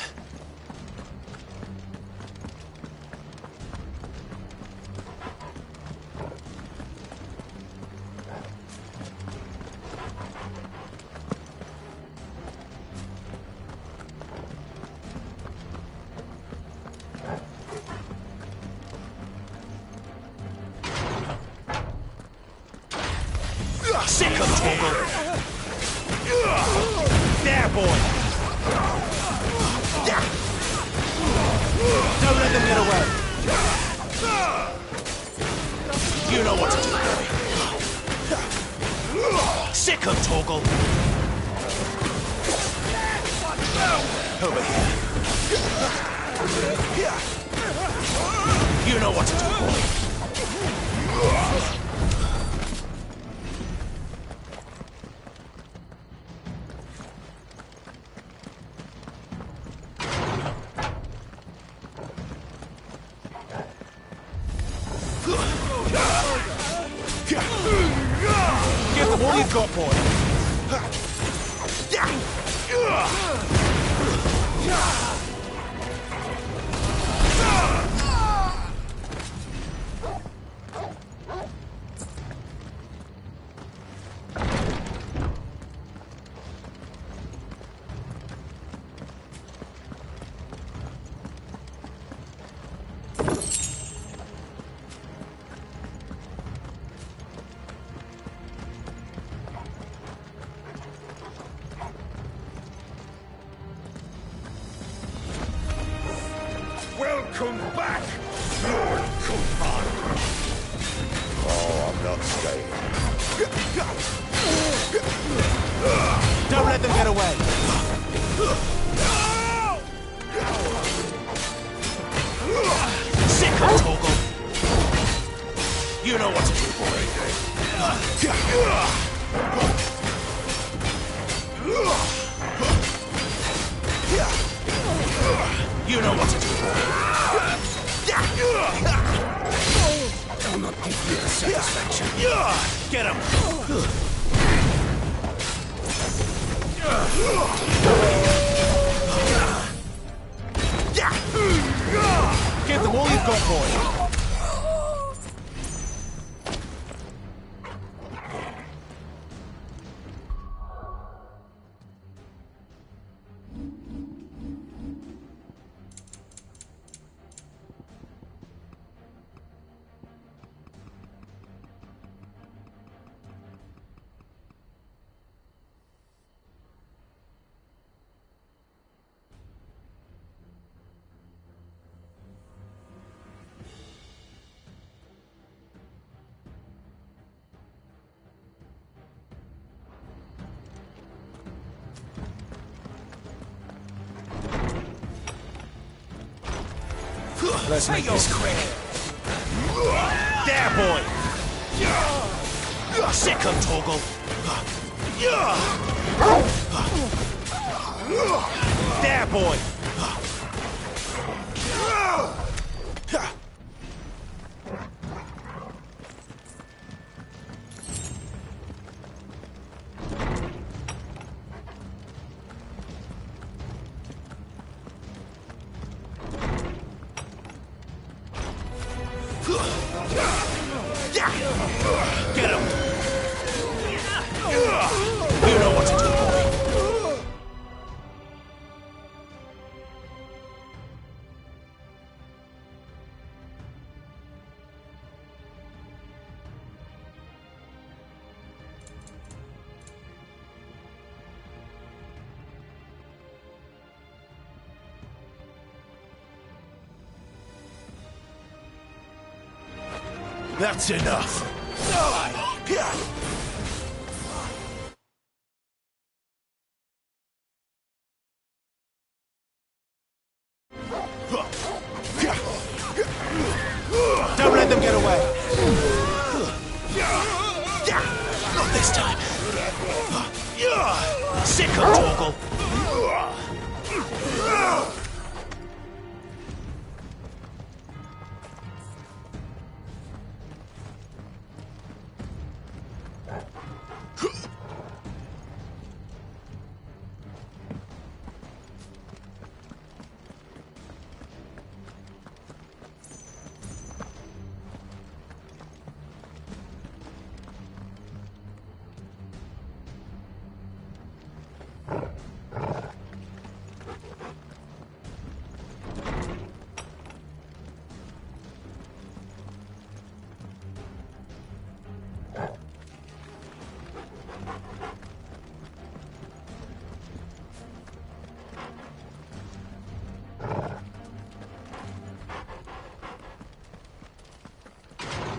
Sick of Torgal! There, boy! Don't let them get away! You know what to do, boy. Sick of Torgal! Over here. You know what to do, boy. Give them all you've got, boy. Welcome back, Lord Commander. Oh, I'm not staying. Don't let them get away. Sick of Torgal. You know what to do, boy. You know what to do, boy. I'll not give you the satisfaction. Get him! Give them all you've got, boy. Let's make this quick. There, boy! Sick him, Torgal! There, boy! Get him! You know what to do, boy. That's enough. Don't let them get away. Not this time. Sick of Torgal.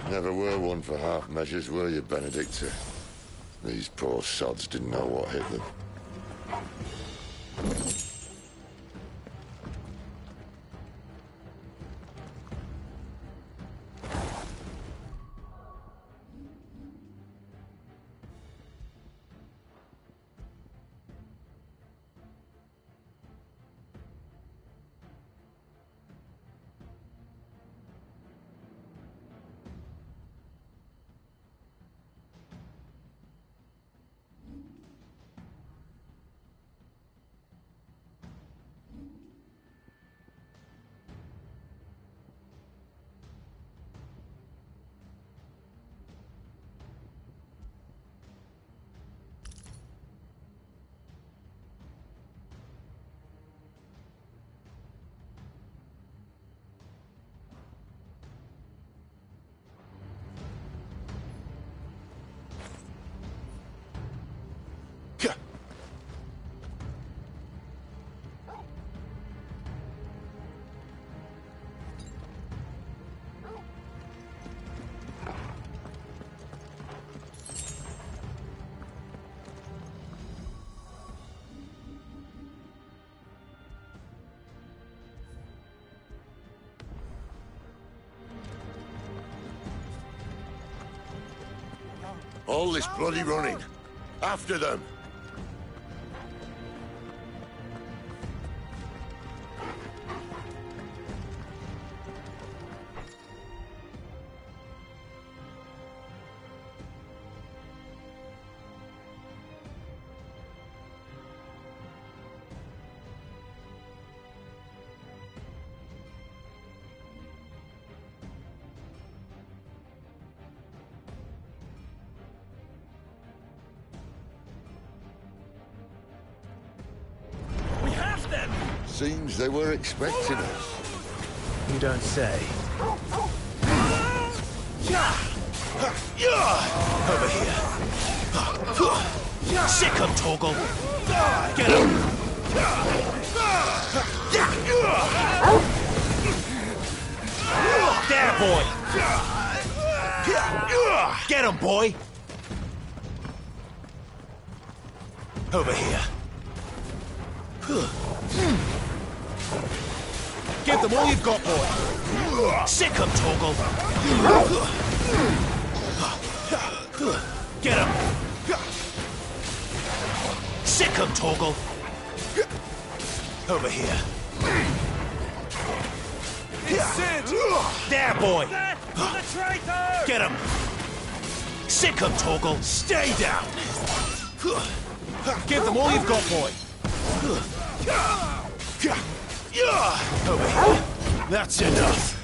Never were one for half measures, were you, Benedicta? These poor sods didn't know what hit them. All this bloody running. After them. Seems they were expecting us. You don't say. Over here. Sick him, Torgal. Get him. There, boy. Get him, boy. Over here. Give them all you've got, boy. Sick 'em, Torgal. Get him. Sick 'em, Torgal. Over here. There, boy. The traitor! Get him. Sick 'em, Torgal. Stay down. Give them all you've got, boy. Over here. That's enough.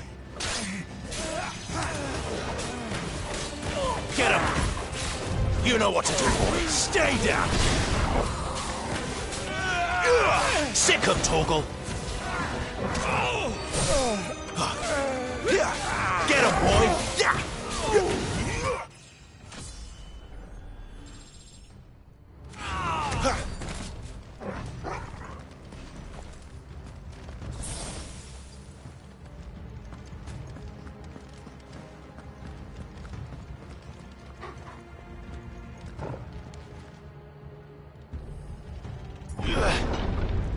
Get him. You know what to do, boy. Stay down. Sick 'em, Torgal. Get him, boy.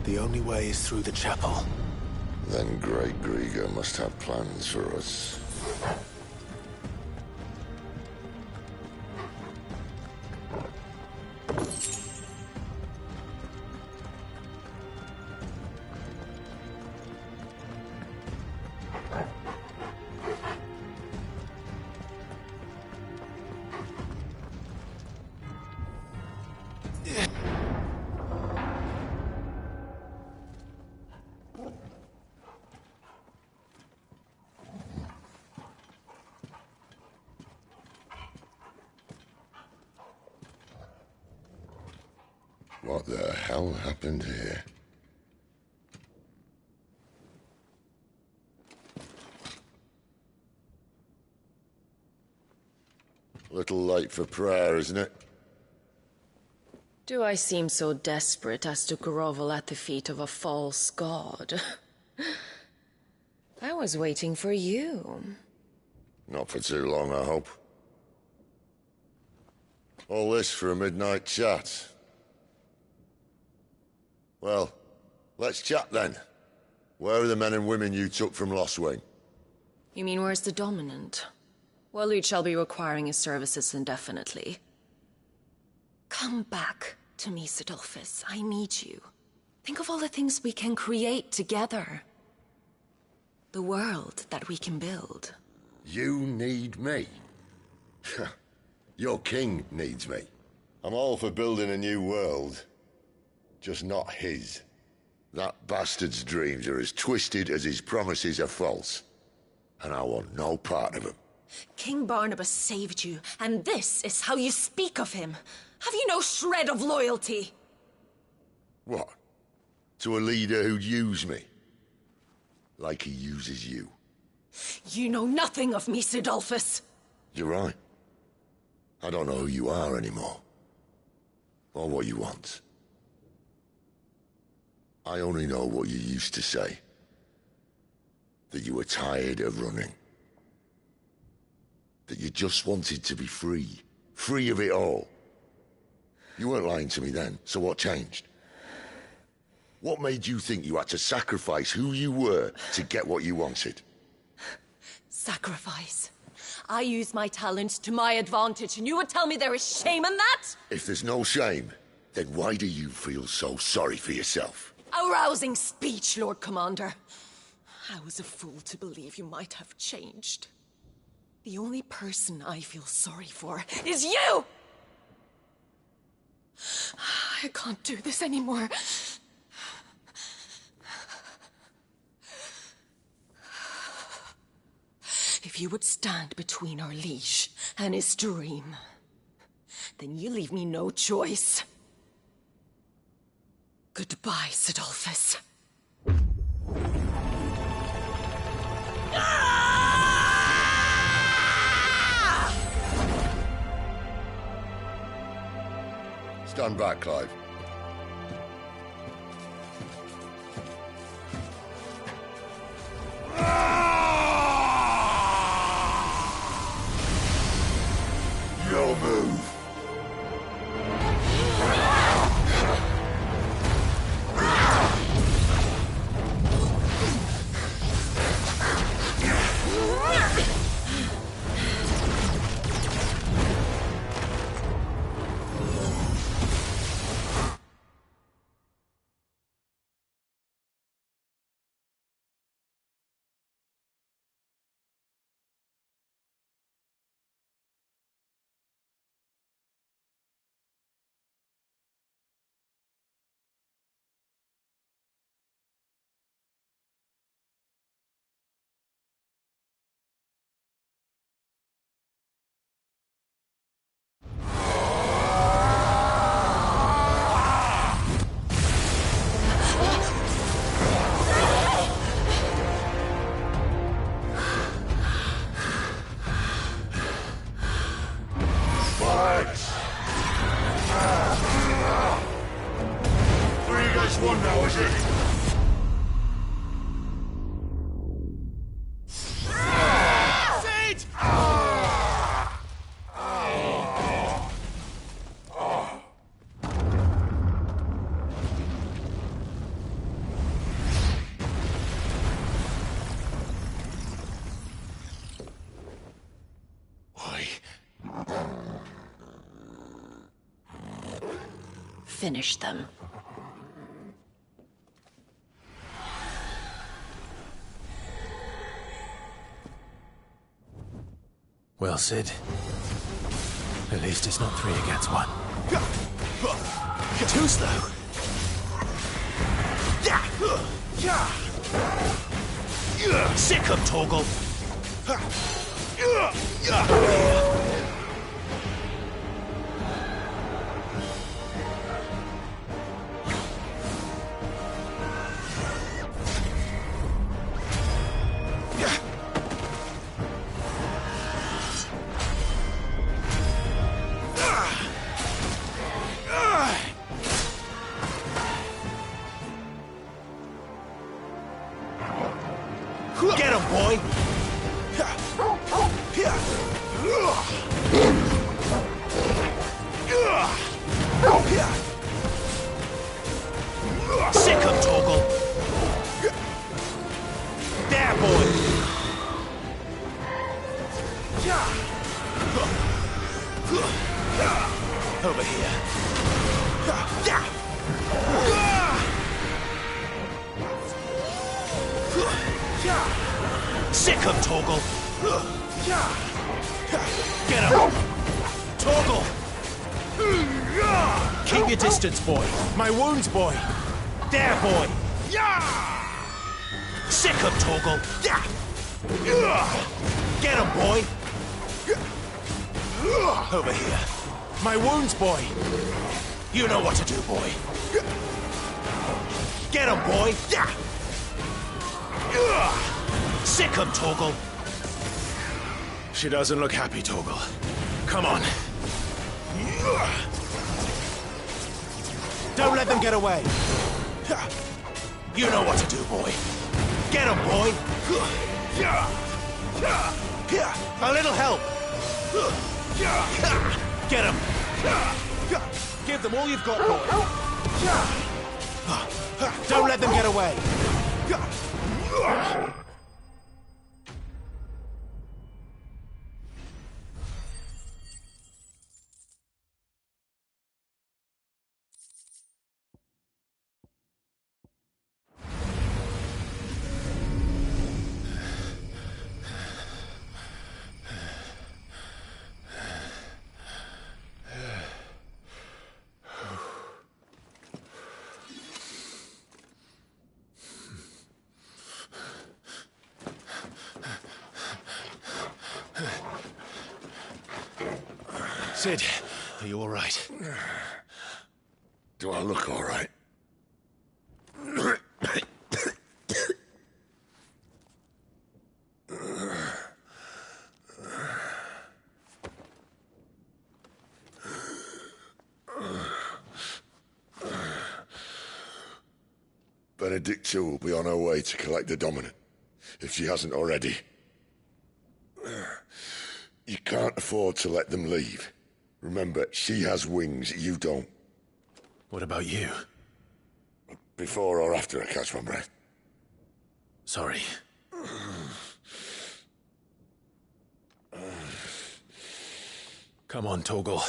The only way is through the chapel. Then Great Grieger must have plans for us. What the hell happened here? Little late for prayer, isn't it? Do I seem so desperate as to grovel at the feet of a false god? I was waiting for you. Not for too long, I hope. All this for a midnight chat. Well, let's chat then. Where are the men and women you took from Lostwing? You mean where's the dominant? Waloed shall be requiring his services indefinitely. Come back to me, Sidolphus. I need you. Think of all the things we can create together. The world that we can build. You need me? Your king needs me. I'm all for building a new world. Just not his. That bastard's dreams are as twisted as his promises are false. And I want no part of them. King Barnabas saved you, and this is how you speak of him. Have you no shred of loyalty? What? To a leader who'd use me? Like he uses you? You know nothing of me, Sidolphus. You're right. I don't know who you are anymore. Or what you want. I only know what you used to say. That you were tired of running. That you just wanted to be free. Free of it all. You weren't lying to me then, so what changed? What made you think you had to sacrifice who you were to get what you wanted? Sacrifice. I use my talents to my advantage, and you would tell me there is shame in that? If there's no shame, then why do you feel so sorry for yourself? A rousing speech, Lord Commander. I was a fool to believe you might have changed. The only person I feel sorry for is you! I can't do this anymore. If you would stand between our liege and his dream, then you leave me no choice. Goodbye, Sidolphus. Stand back, Clive. Your move. last one now, is it? Finish them. Well, Sid. At least it's not 3 against 1. You're too slow. Sick of Torgal. Get him, boy! Sick him, Torgal! There, boy! Over here. Sick of Torgal! Get him! Torgal! Keep your distance, boy. My wounds, boy. There, boy. Sick of Torgal! Get him, boy. Over here. My wounds, boy. You know what to do, boy. Get him, boy. Sick of Torgal. She doesn't look happy, Torgal. Come on. Don't let them get away. You know what to do, boy. Get him, boy. A little help. Get him. Give them all you've got, boy. Don't let them get away. Sid, are you all right? Do I look all right? Benedicta will be on her way to collect the Dominant, if she hasn't already. You can't afford to let them leave. Remember, she has wings, you don't. What about you? Before or after I catch my breath? Sorry. Come on, Torgal.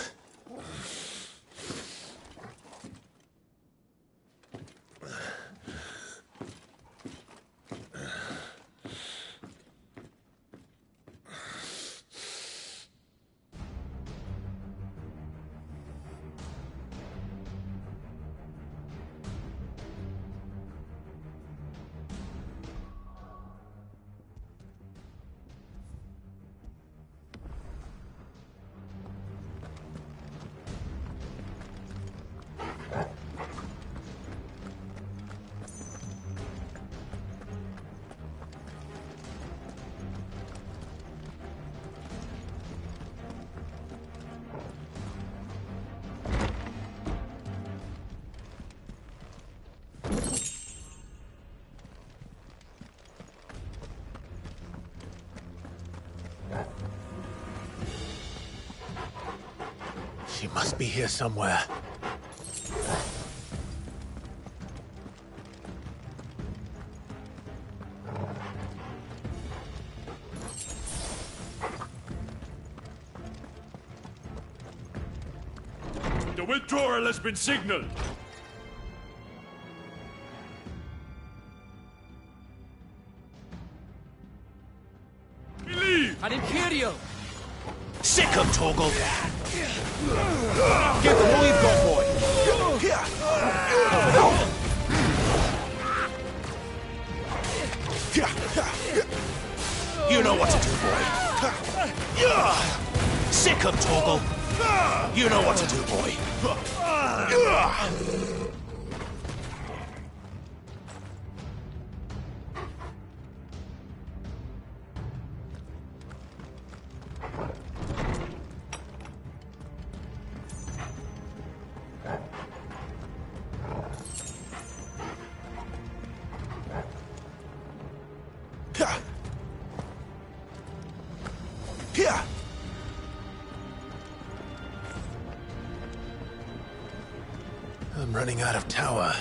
must be here somewhere. The withdrawal has been signaled. Believe! An Imperial! Sick 'em, Torgal! Give them all you've got, boy! You know what to do, boy! Sick 'em, Torgal! You know what to do, boy! I'm running out of tower.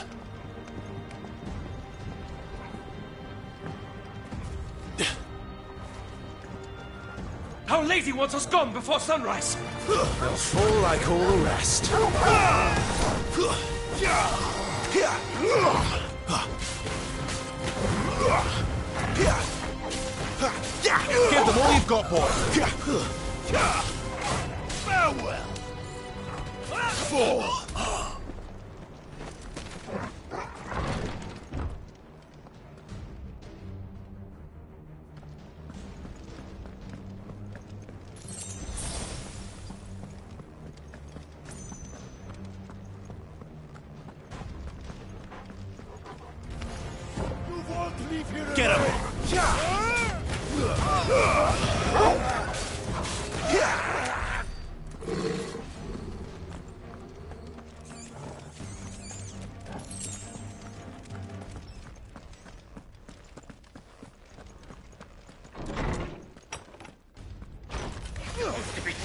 Our Lady wants us gone before sunrise. They'll fall like all the rest. Give them all you've got, boy. Farewell. Fall. Get him!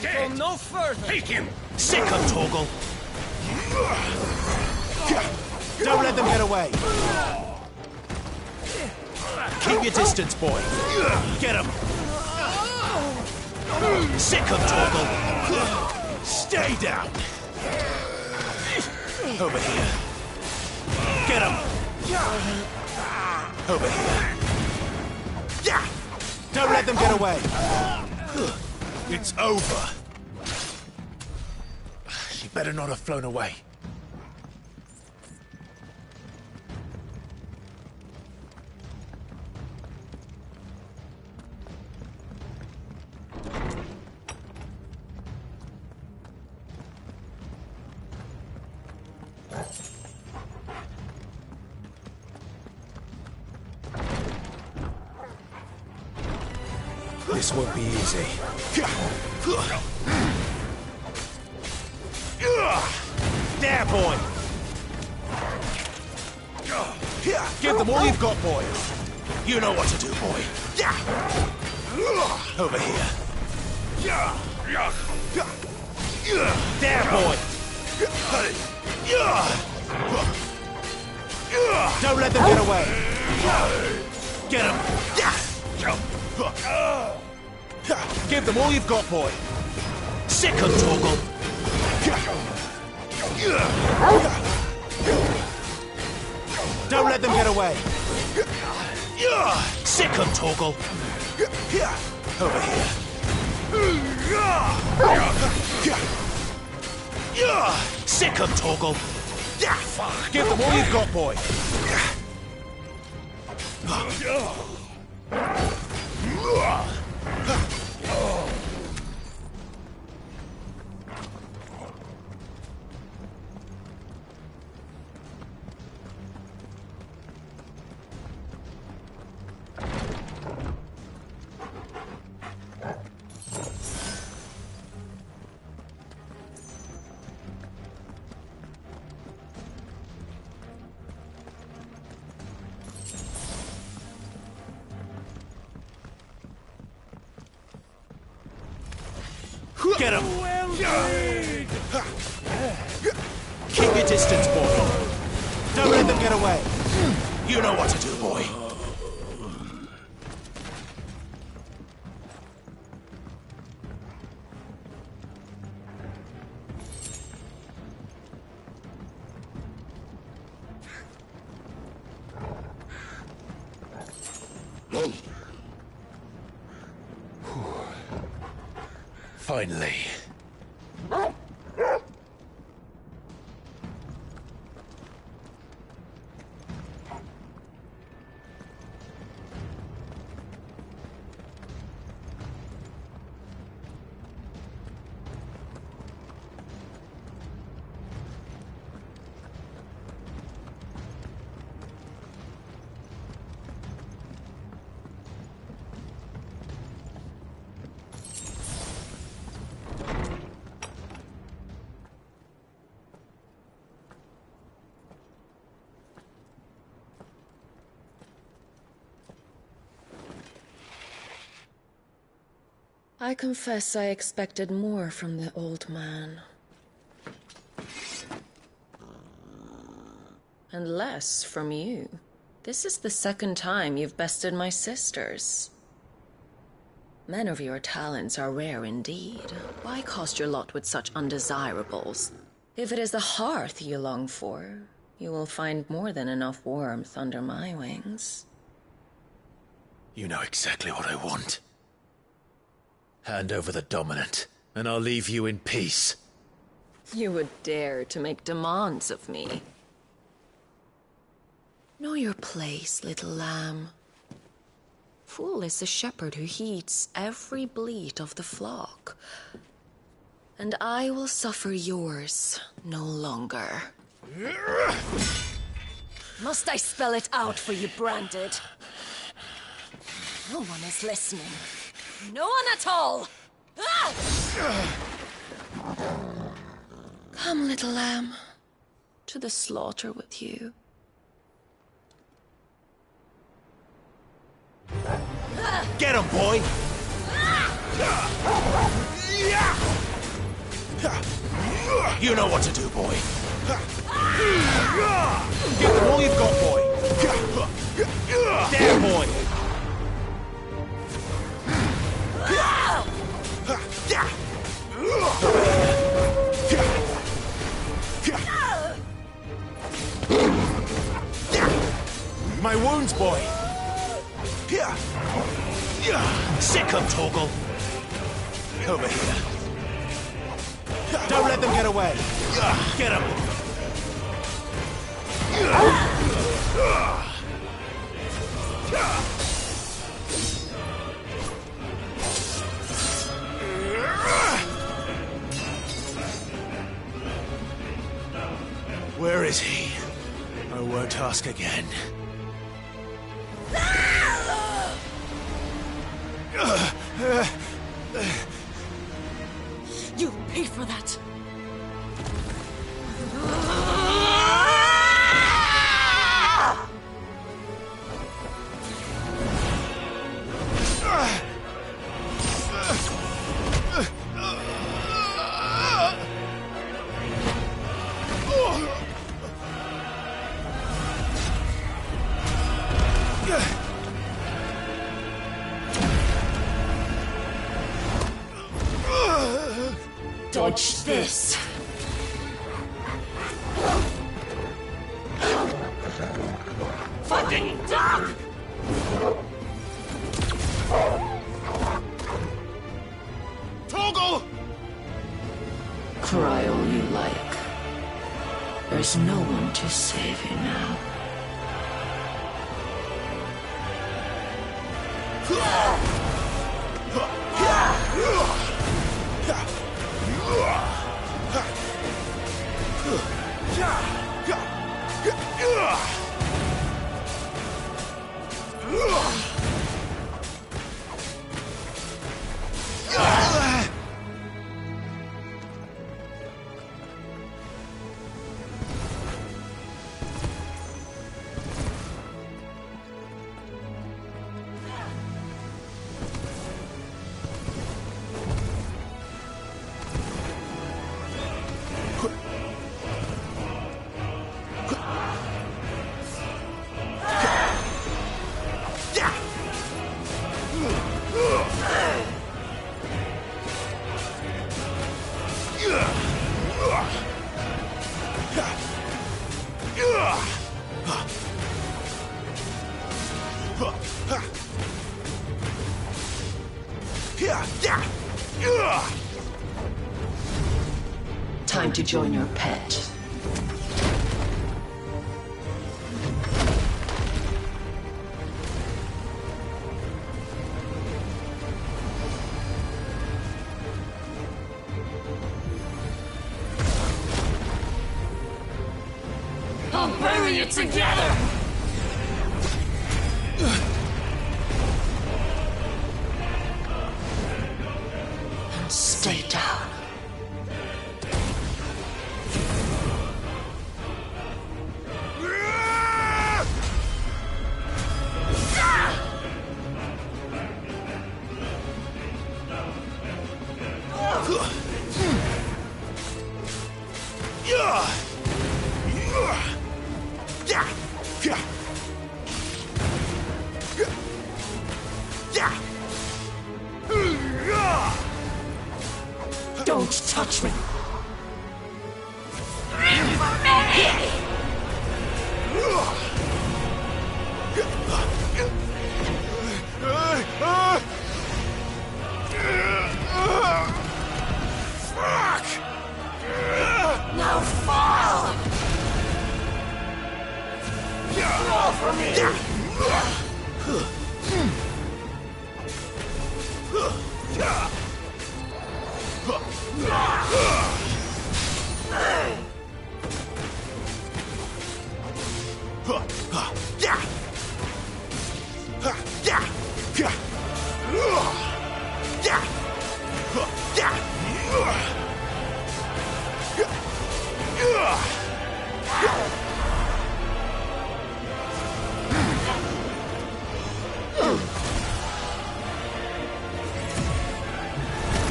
Go no further! Take him! Sick 'em, Torgal! Don't let them get away! Keep your distance, boy! Get him! Sick 'em, Torgal! Stay down! Over here! Get him! Over here! Don't let them get away! It's over! She better not have flown away. This won't be easy. There, boy! Give them all you've got, boy! You know what to do, boy! Over here! There, boy! Don't let them get away! Get him! Give them all you've got, boy! Sick 'em, Torgal! Don't let them get away! Sick 'em, Torgal! Over here! Sick 'em, Torgal! Give them all you've got, boy! Get him! them get away. You know what to do, boy. Finally. I confess I expected more from the old man. And less from you. This is the second time you've bested my sisters. Men of your talents are rare indeed. Why cast your lot with such undesirables? If it is the hearth you long for, you will find more than enough warmth under my wings. You know exactly what I want. Hand over the dominant, and I'll leave you in peace. You would dare to make demands of me. Know your place, little lamb. Fool is the shepherd who heeds every bleat of the flock. And I will suffer yours no longer. Must I spell it out for you, Branded? No one is listening. No one at all! Ah! Come, little lamb, to the slaughter with you. Get him, boy! You know what to do, boy. Give them all you've got, boy. There, boy. My wounds, boy. Sick him, Torgal. Over here. Don't let them get away. Get him. Where is he? I won't ask again. You pay for that. Dodge this. Fucking duck! Torgal! Cry all you like. There's no one to save you now. to join your pet. I'll bury you together! And stay down. Don't touch me! Fuck! Now fall! Fall for me!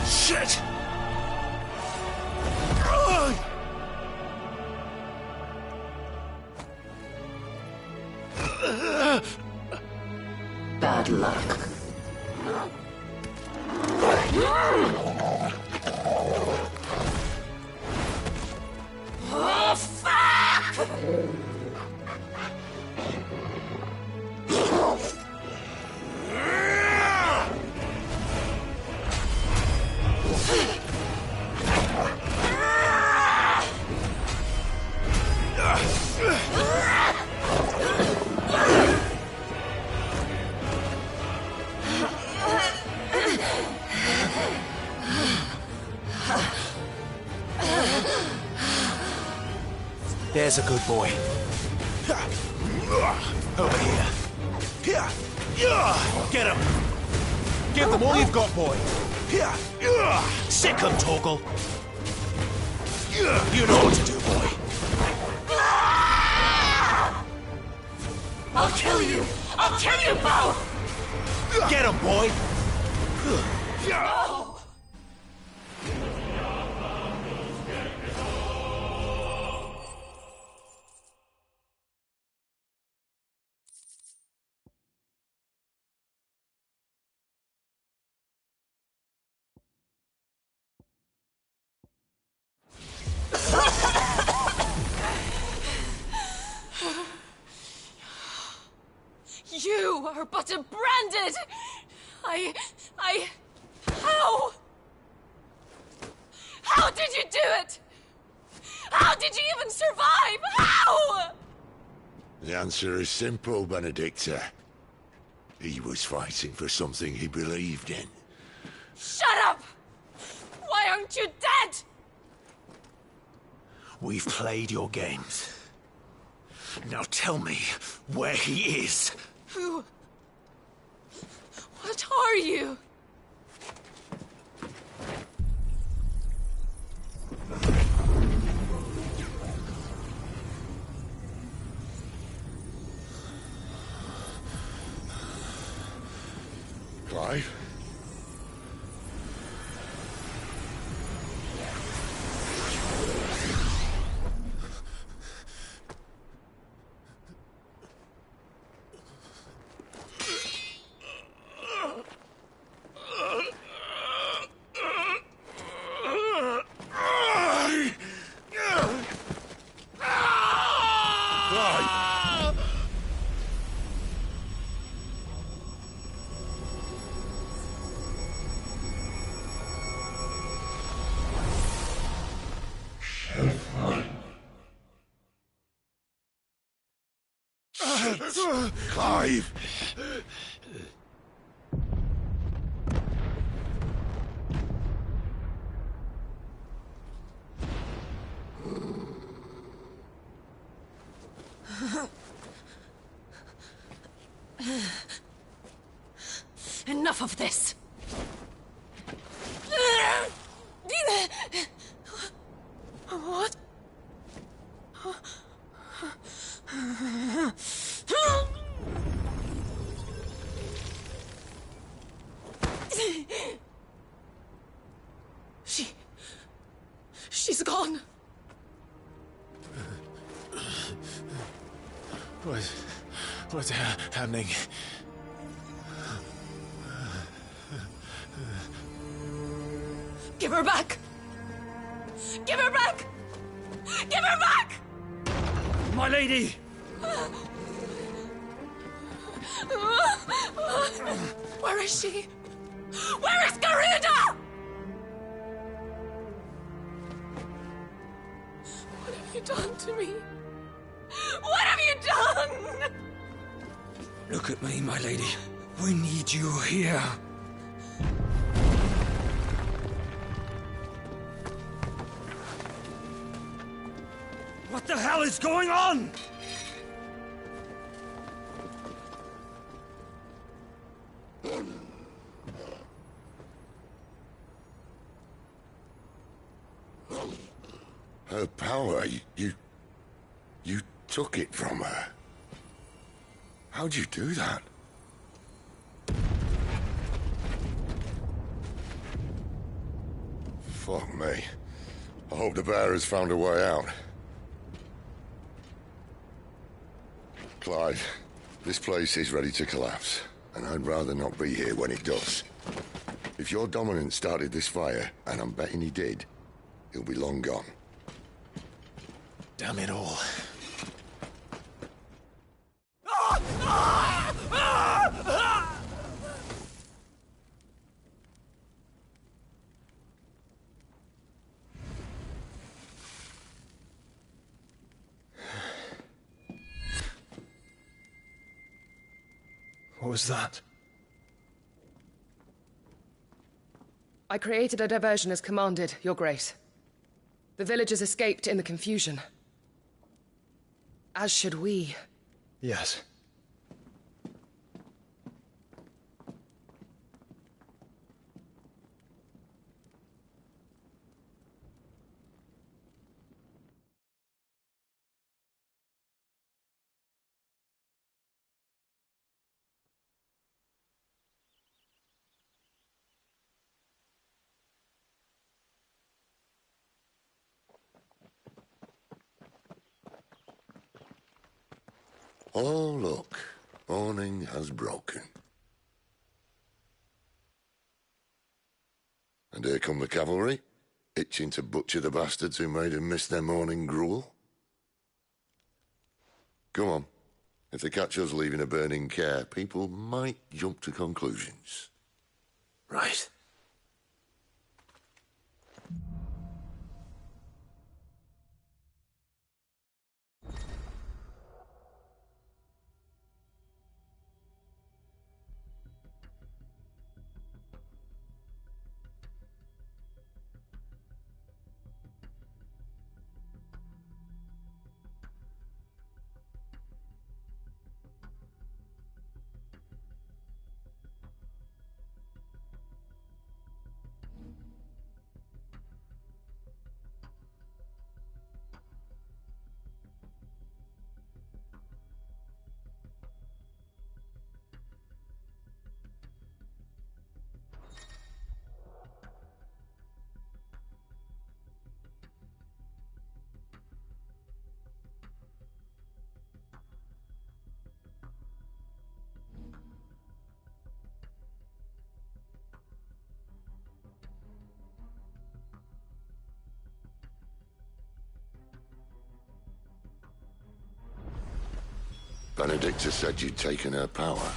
Shit! Bad luck. Oh, fuck! There's a good boy. Over here. Get him! Give them all you've got, boy! Sick 'em, Torgal! You know what to do, boy! I'll kill you! I'll kill you both! Get him, boy! No! You are but a branded! How? How did you do it? How did you even survive? How? The answer is simple, Benedicta. He was fighting for something he believed in. Shut up! Why aren't you dead? We've played your games. Now tell me where he is. Who? What are you? Clive? Shit. Clive! Enough of this! What? She's gone. What's happening? Give her back! Give her back! Give her back! My lady! Where is she? Where is Garuda? What have you done to me? What have you done? Look at me, my lady. We need you here. What the hell is going on? Her power, you took it from her. How'd you do that? Fuck me. I hope the bear has found a way out. Clive, this place is ready to collapse, and I'd rather not be here when it does. If your dominant started this fire, and I'm betting he did, he'll be long gone. Damn it all. What was that? I created a diversion as commanded, Your Grace. The villagers escaped in the confusion. As should we. Yes. Oh, look. Morning has broken. And here come the cavalry, itching to butcher the bastards who made them miss their morning gruel. Come on. If they catch us leaving a burning care, people might jump to conclusions. Right. Benedicta said you'd taken her power.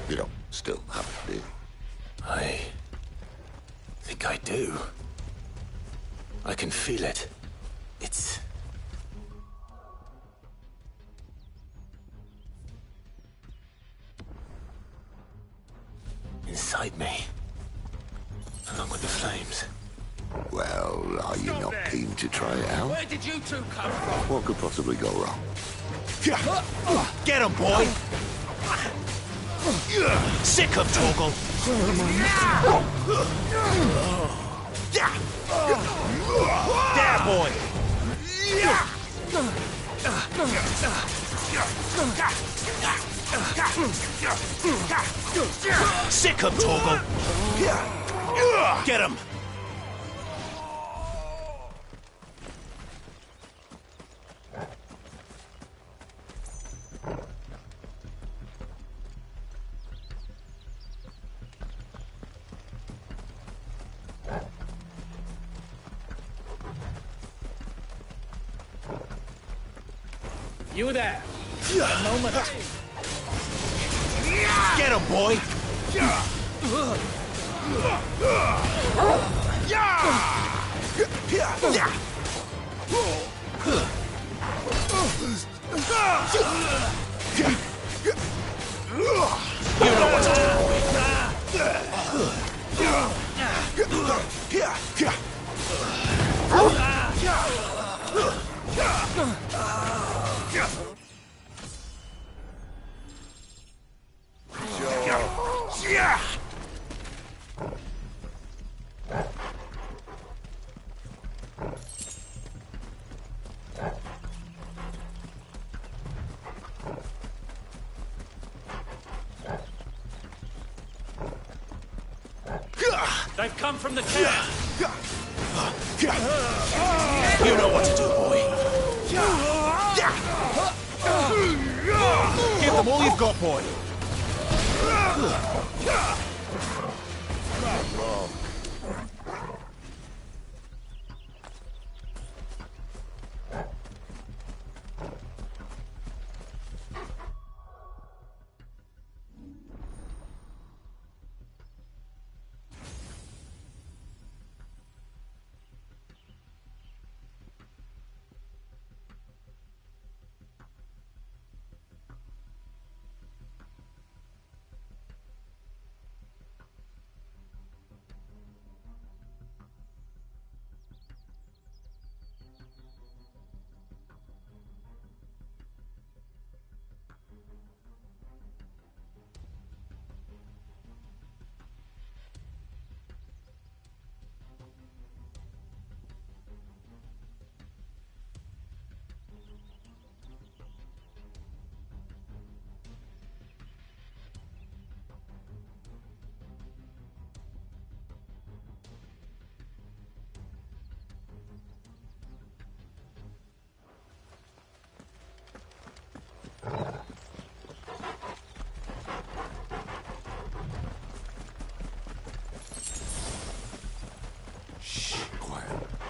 You don't still have it, do you? I think I do. I can feel it. It's inside me. Along with the flames. Well, are you not keen to try it out? Where did you two come from? What could possibly go wrong? Get him, boy! Sick of Torgal! There, boy! Sick of Torgal! Get him! You there? A moment. Get him, boy! You know what to do, They've come from the camp. You know what to do, boy. Give them all you've got, boy.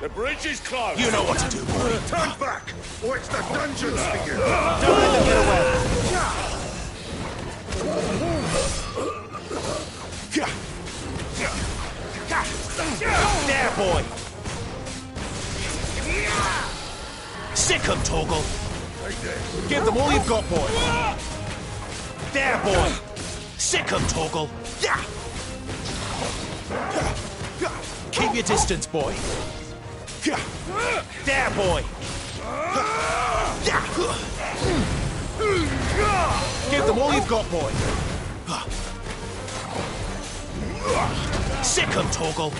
The bridge is closed. You know what to do, boy. Turn back, or it's the dungeons for you. Don't let them get away. There, boy. Sick 'em, Torgal. Give them all you've got, boy. There, boy. Sick 'em, Torgal. Keep your distance, boy. There, boy. Give them all you've got, boy. Sick 'em, Torgal.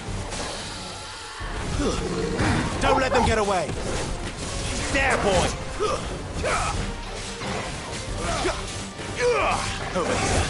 Don't let them get away. There, boy. Over here.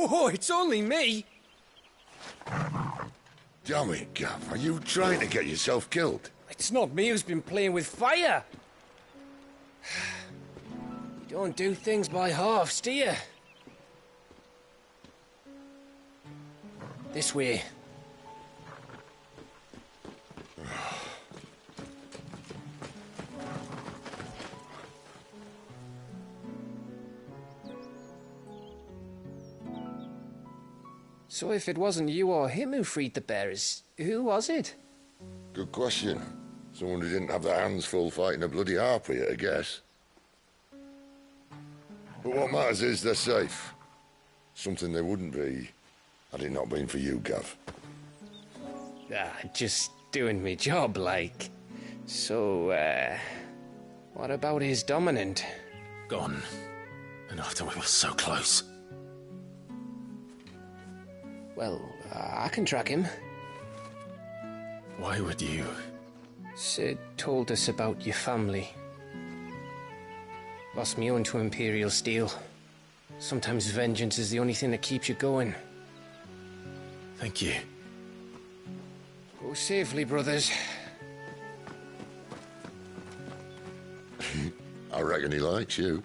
Oh, it's only me. Damn it, Gav. Are you trying to get yourself killed? It's not me who's been playing with fire. You don't do things by halves, do you? This way. So if it wasn't you or him who freed the bearers, who was it? Good question. Someone who didn't have their hands full fighting a bloody harpy, I guess. But what matters is they're safe. Something they wouldn't be had it not been for you, Gav. Just doing me job, like. So, what about his dominant? Gone. And after we were so close. Well, I can track him. Why would you? Sid told us about your family. Lost me own to Imperial Steel. Sometimes vengeance is the only thing that keeps you going. Thank you. Go safely, brothers. I reckon he likes you.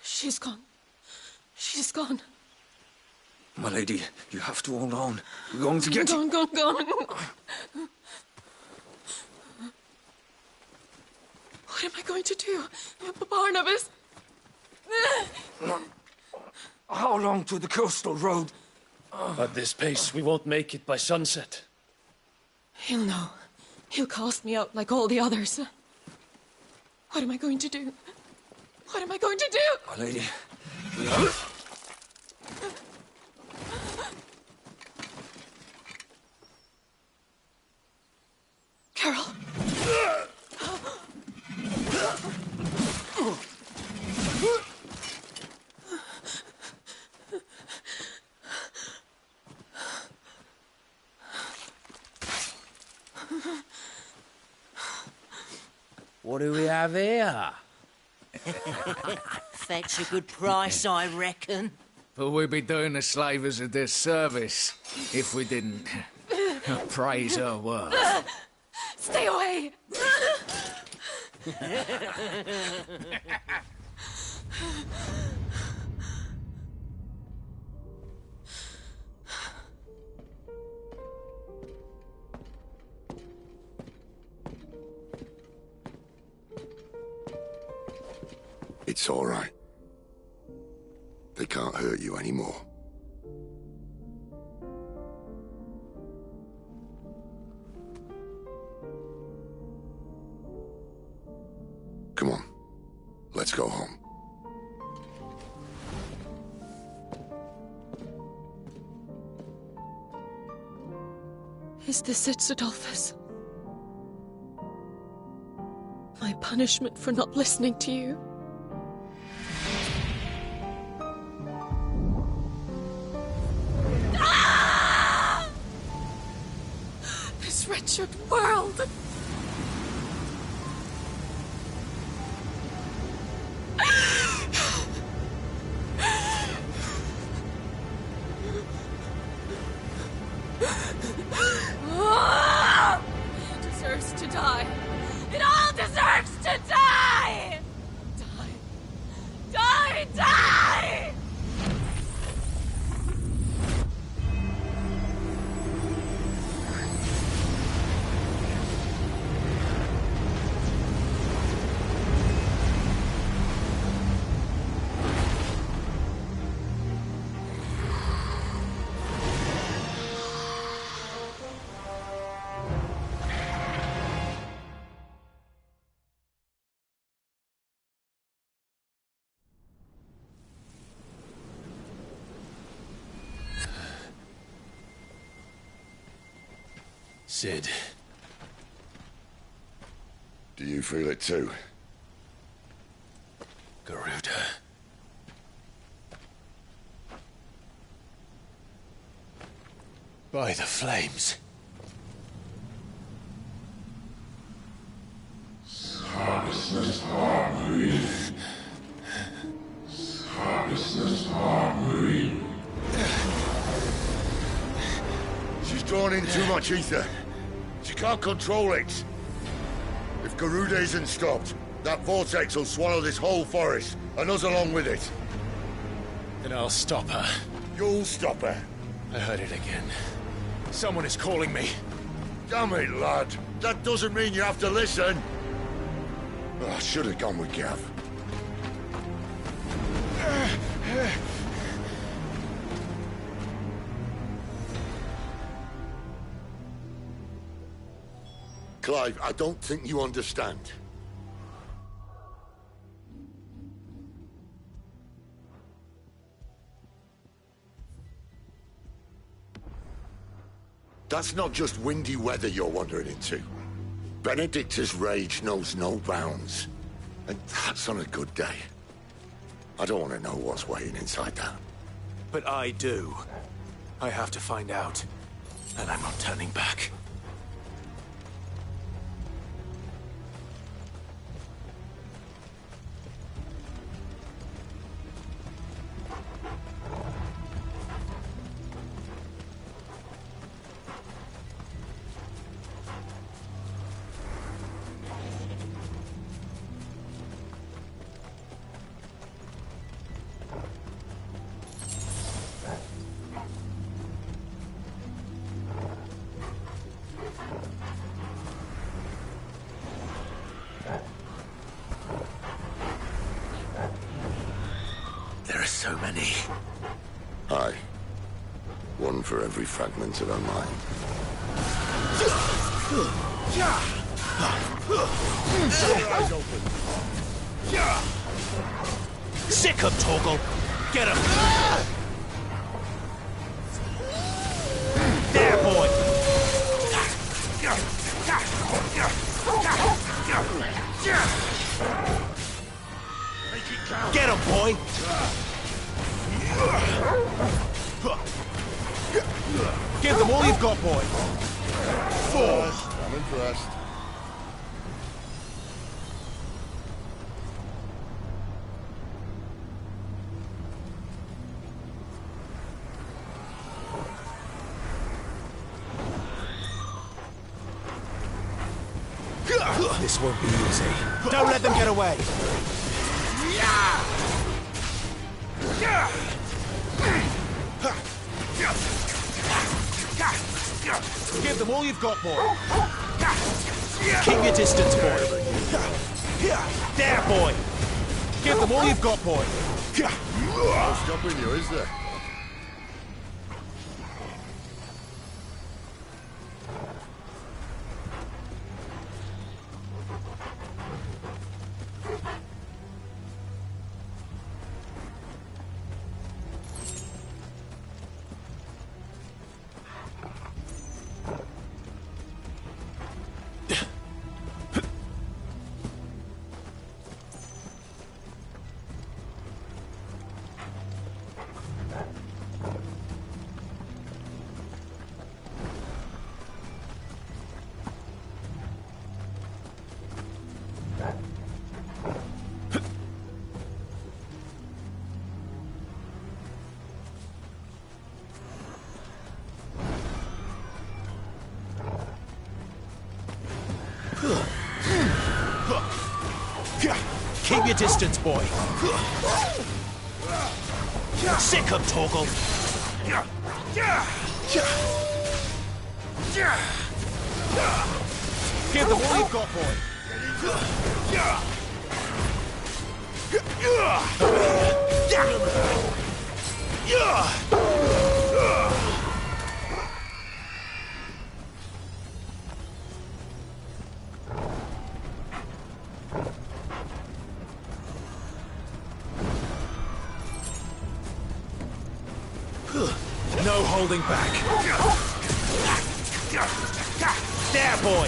She's gone. She's gone. My lady, you have to hold on. We're going to get... Gone. What am I going to do? Barnabas? How long to the coastal road? At this pace, we won't make it by sunset. He'll know. He'll cast me out like all the others. What am I going to do? What am I going to do? My lady... Carol. What do we have here? Fetch a good price, I reckon. But we'd be doing the slavers a disservice if we didn't praise her work. Stay away! It's all right. They can't hurt you anymore. Come on. Let's go home. Is this it, Adolphus? My punishment for not listening to you? This wretched world! It deserves to die. It all deserves to die! Die! Die! Die! Sid. Do you feel it too? Garuda. By the flames. drawn in too much ether. She can't control it. If Garuda isn't stopped, that vortex will swallow this whole forest, and us along with it. Then I'll stop her. You'll stop her. I heard it again. Someone is calling me. Damn it, lad. That doesn't mean you have to listen. Oh, I should have gone with Gav. Clive, I don't think you understand. That's not just windy weather you're wandering into. Benedicta's rage knows no bounds. And that's on a good day. I don't want to know what's waiting inside that. But I do. I have to find out. And I'm not turning back. There are so many. Aye. One for every fragment of our mind. Eyes open. Sick him, Torgal! Get him! There, boy! Get him, boy! Give them all you've got, boy! I'm impressed. This won't be easy. Don't let them get away! Give them all you've got, boy! Keep your distance, boy! There, boy! Give them all you've got, boy! No stopping you, is there? Keep your distance, boy. Sick him, Torgal. Give them all you've got, boy. No holding back. There, boy.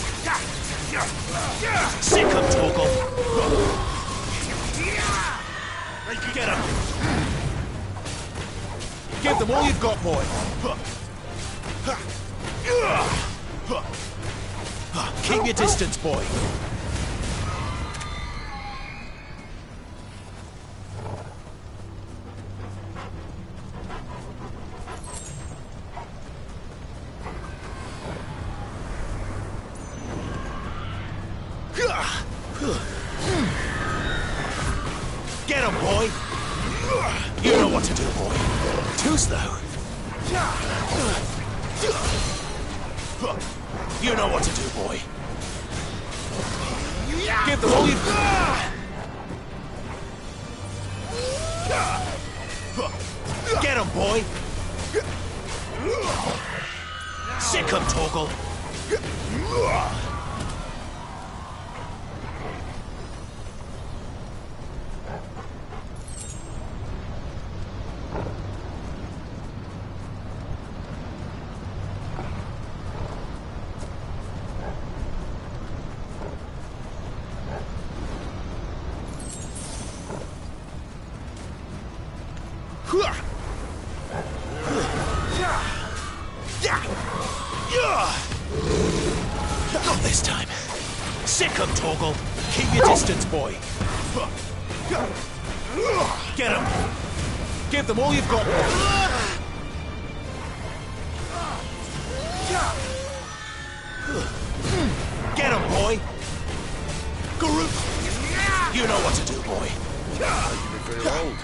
Sick him, Torgal. Get him. Give them all you've got, boy. Keep your distance, boy. Get him, boy! You know what to do, boy. Too slow. You know what to do, boy. Give them all you've got. Get him, boy. Sick him, Torgal. Not this time. Sick him, Torgal. Keep your distance, boy. Get him. Give them all you've got, boy. Get him, boy. Garuk. You know what to do, boy. You've been very old.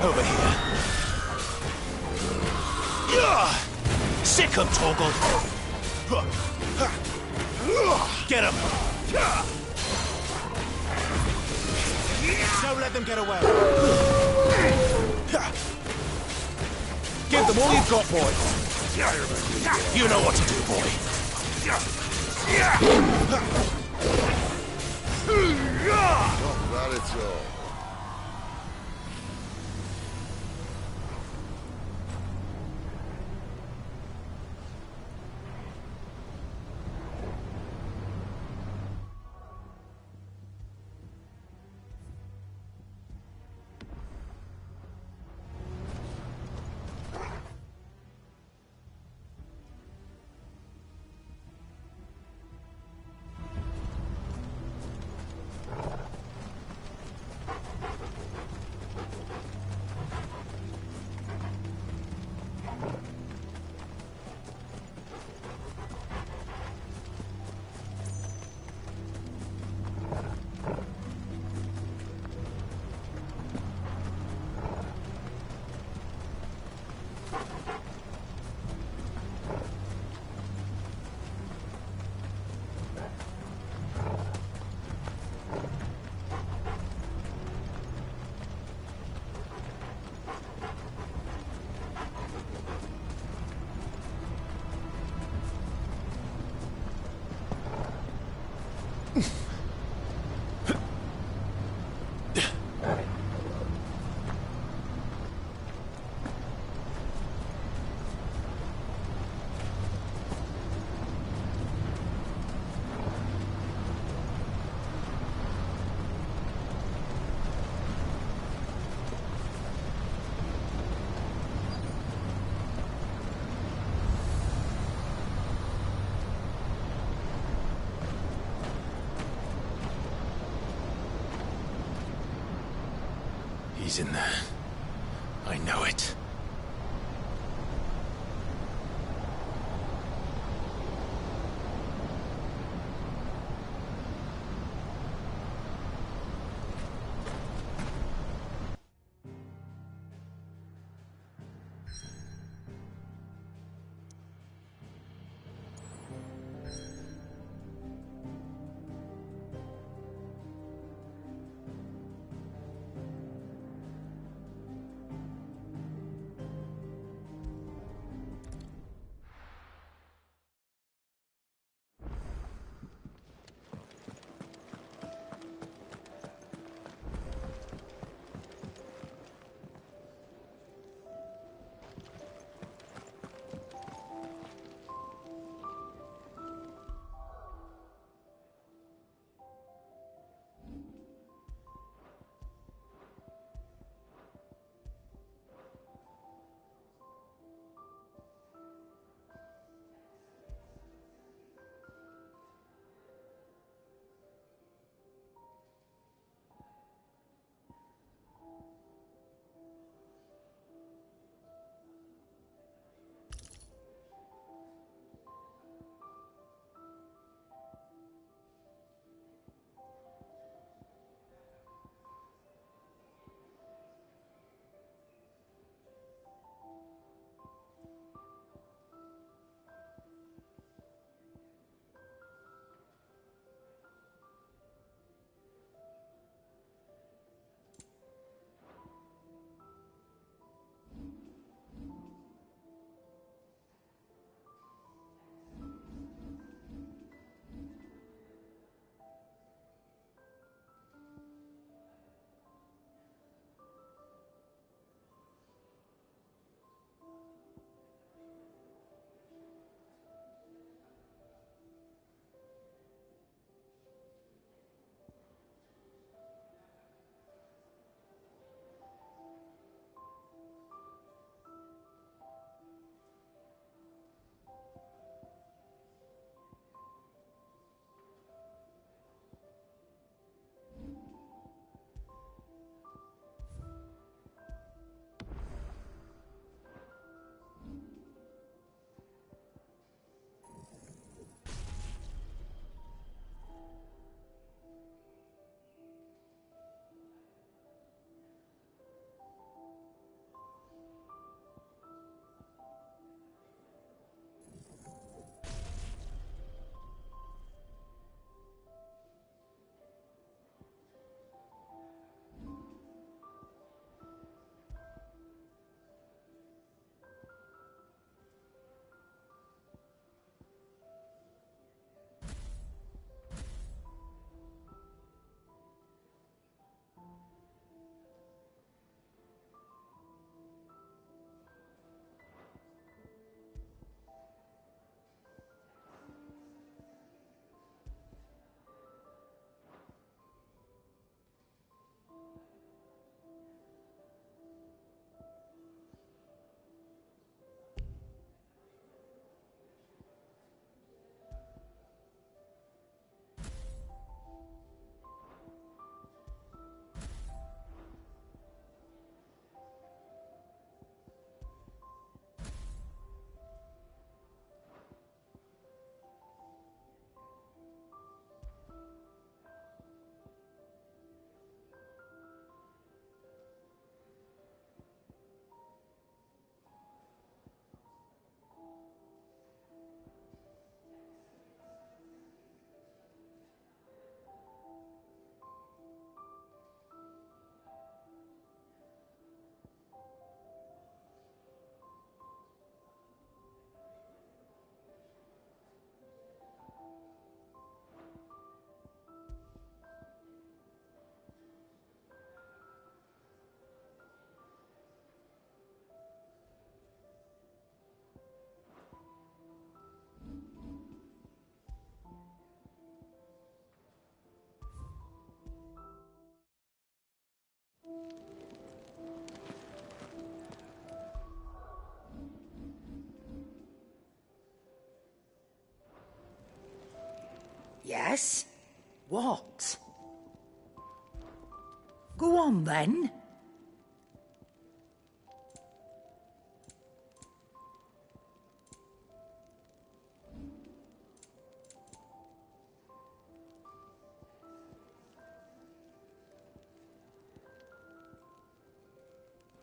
Over here. Sick him, Torgal. Get him. Don't let them get away. Give them all you've got, boy. You know what to do, boy. Not bad at all. He's in there. I know it. Yes? What? Go on, then.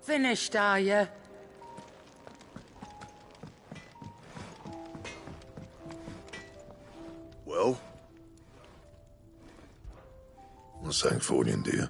Finished, are you? Well? What's Sancfordian, dear?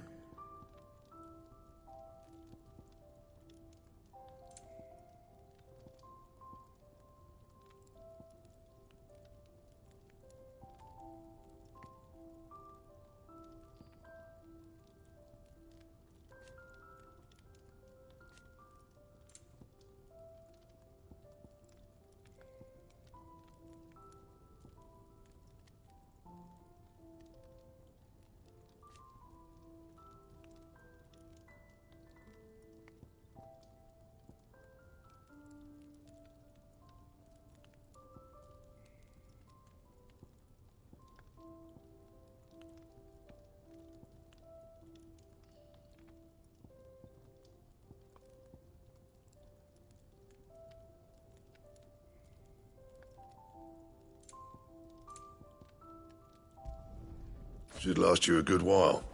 Should last you a good while.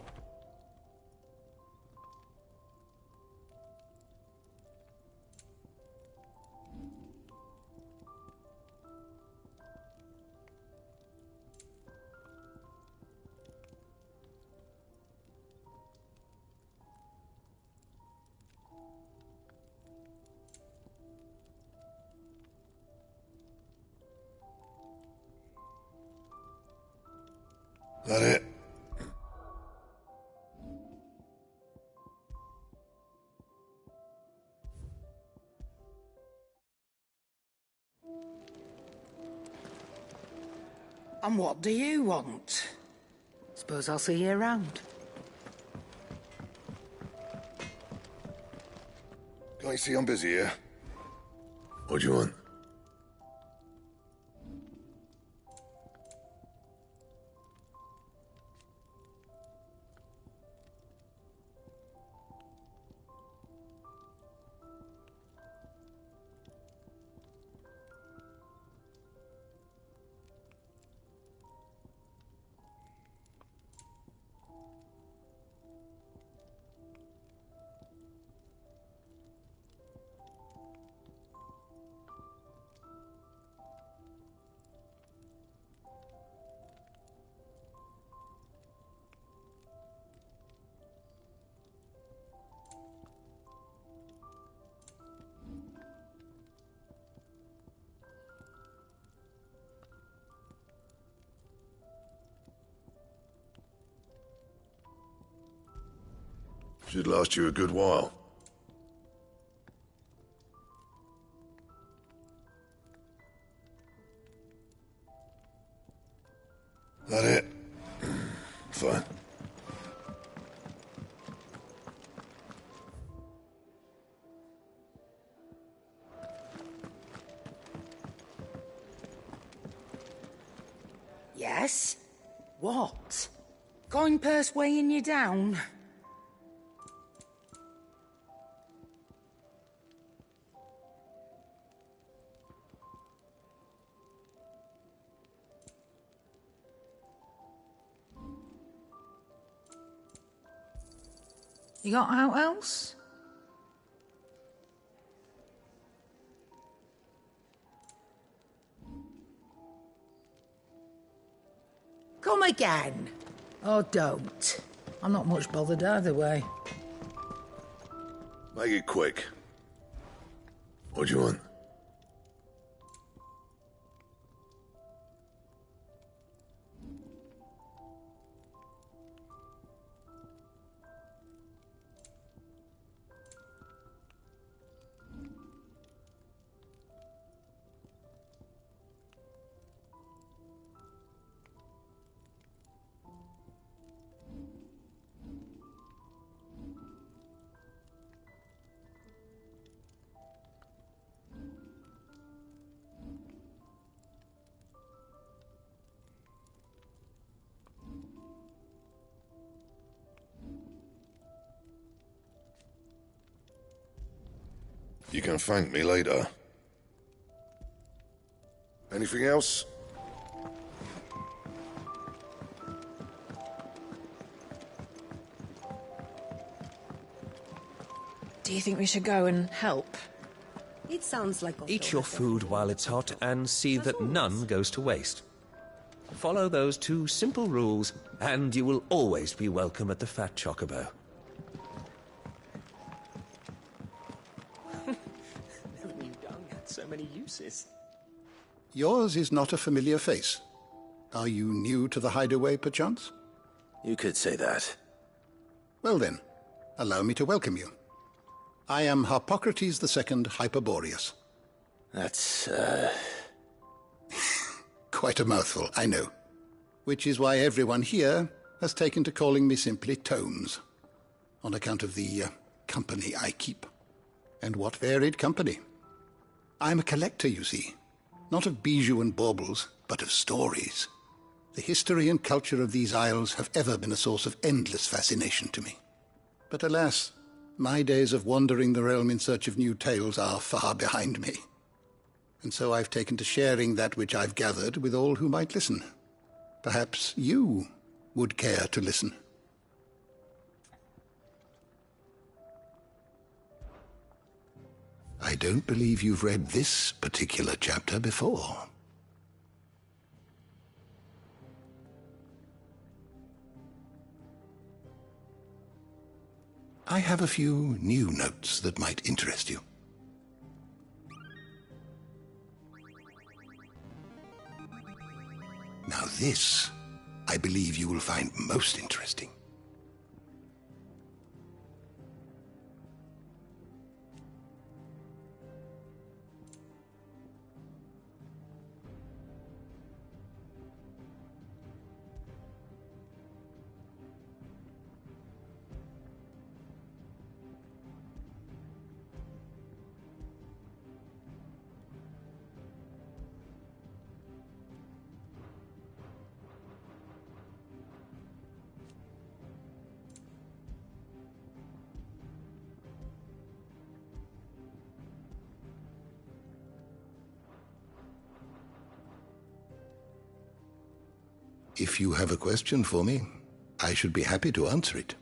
That it? And what do you want? Suppose I'll see you around. Can't you see I'm busy here? What do you want? Should last you a good while. That it? Fine. Yes? What? Coin purse weighing you down? You got out else? Come again. Or don't. I'm not much bothered either way. Make it quick. What do you want? You can thank me later. Anything else? Do you think we should go and help? It sounds like... Eat your food while it's hot and see that none goes to waste. Follow those 2 simple rules, and you will always be welcome at the Fat Chocobo. Never knew dung had so many uses. Yours is not a familiar face. Are you new to the hideaway, perchance? You could say that. Well then, allow me to welcome you. I am Harpocrates II Hyperboreus. That's, Quite a mouthful, I know. Which is why everyone here has taken to calling me simply Tomes, on account of the company I keep. And what varied company. I'm a collector, you see. Not of bijou and baubles, but of stories. The history and culture of these isles have ever been a source of endless fascination to me. But alas, my days of wandering the realm in search of new tales are far behind me. And so I've taken to sharing that which I've gathered with all who might listen. Perhaps you would care to listen. I don't believe you've read this particular chapter before. I have a few new notes that might interest you. Now this, I believe you will find most interesting. If you have a question for me, I should be happy to answer it.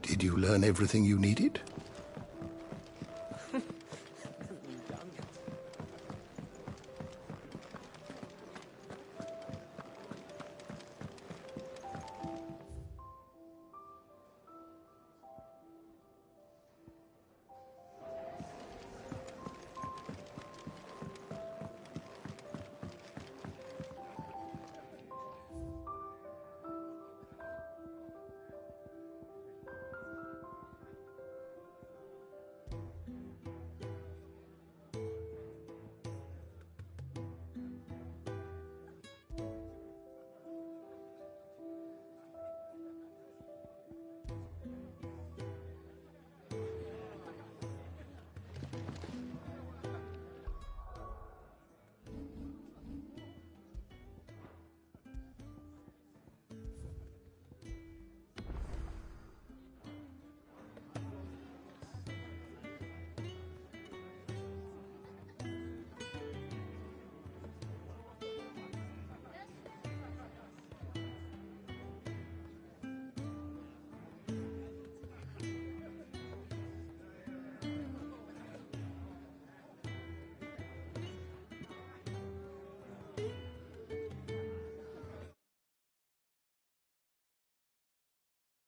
Did you learn everything you needed?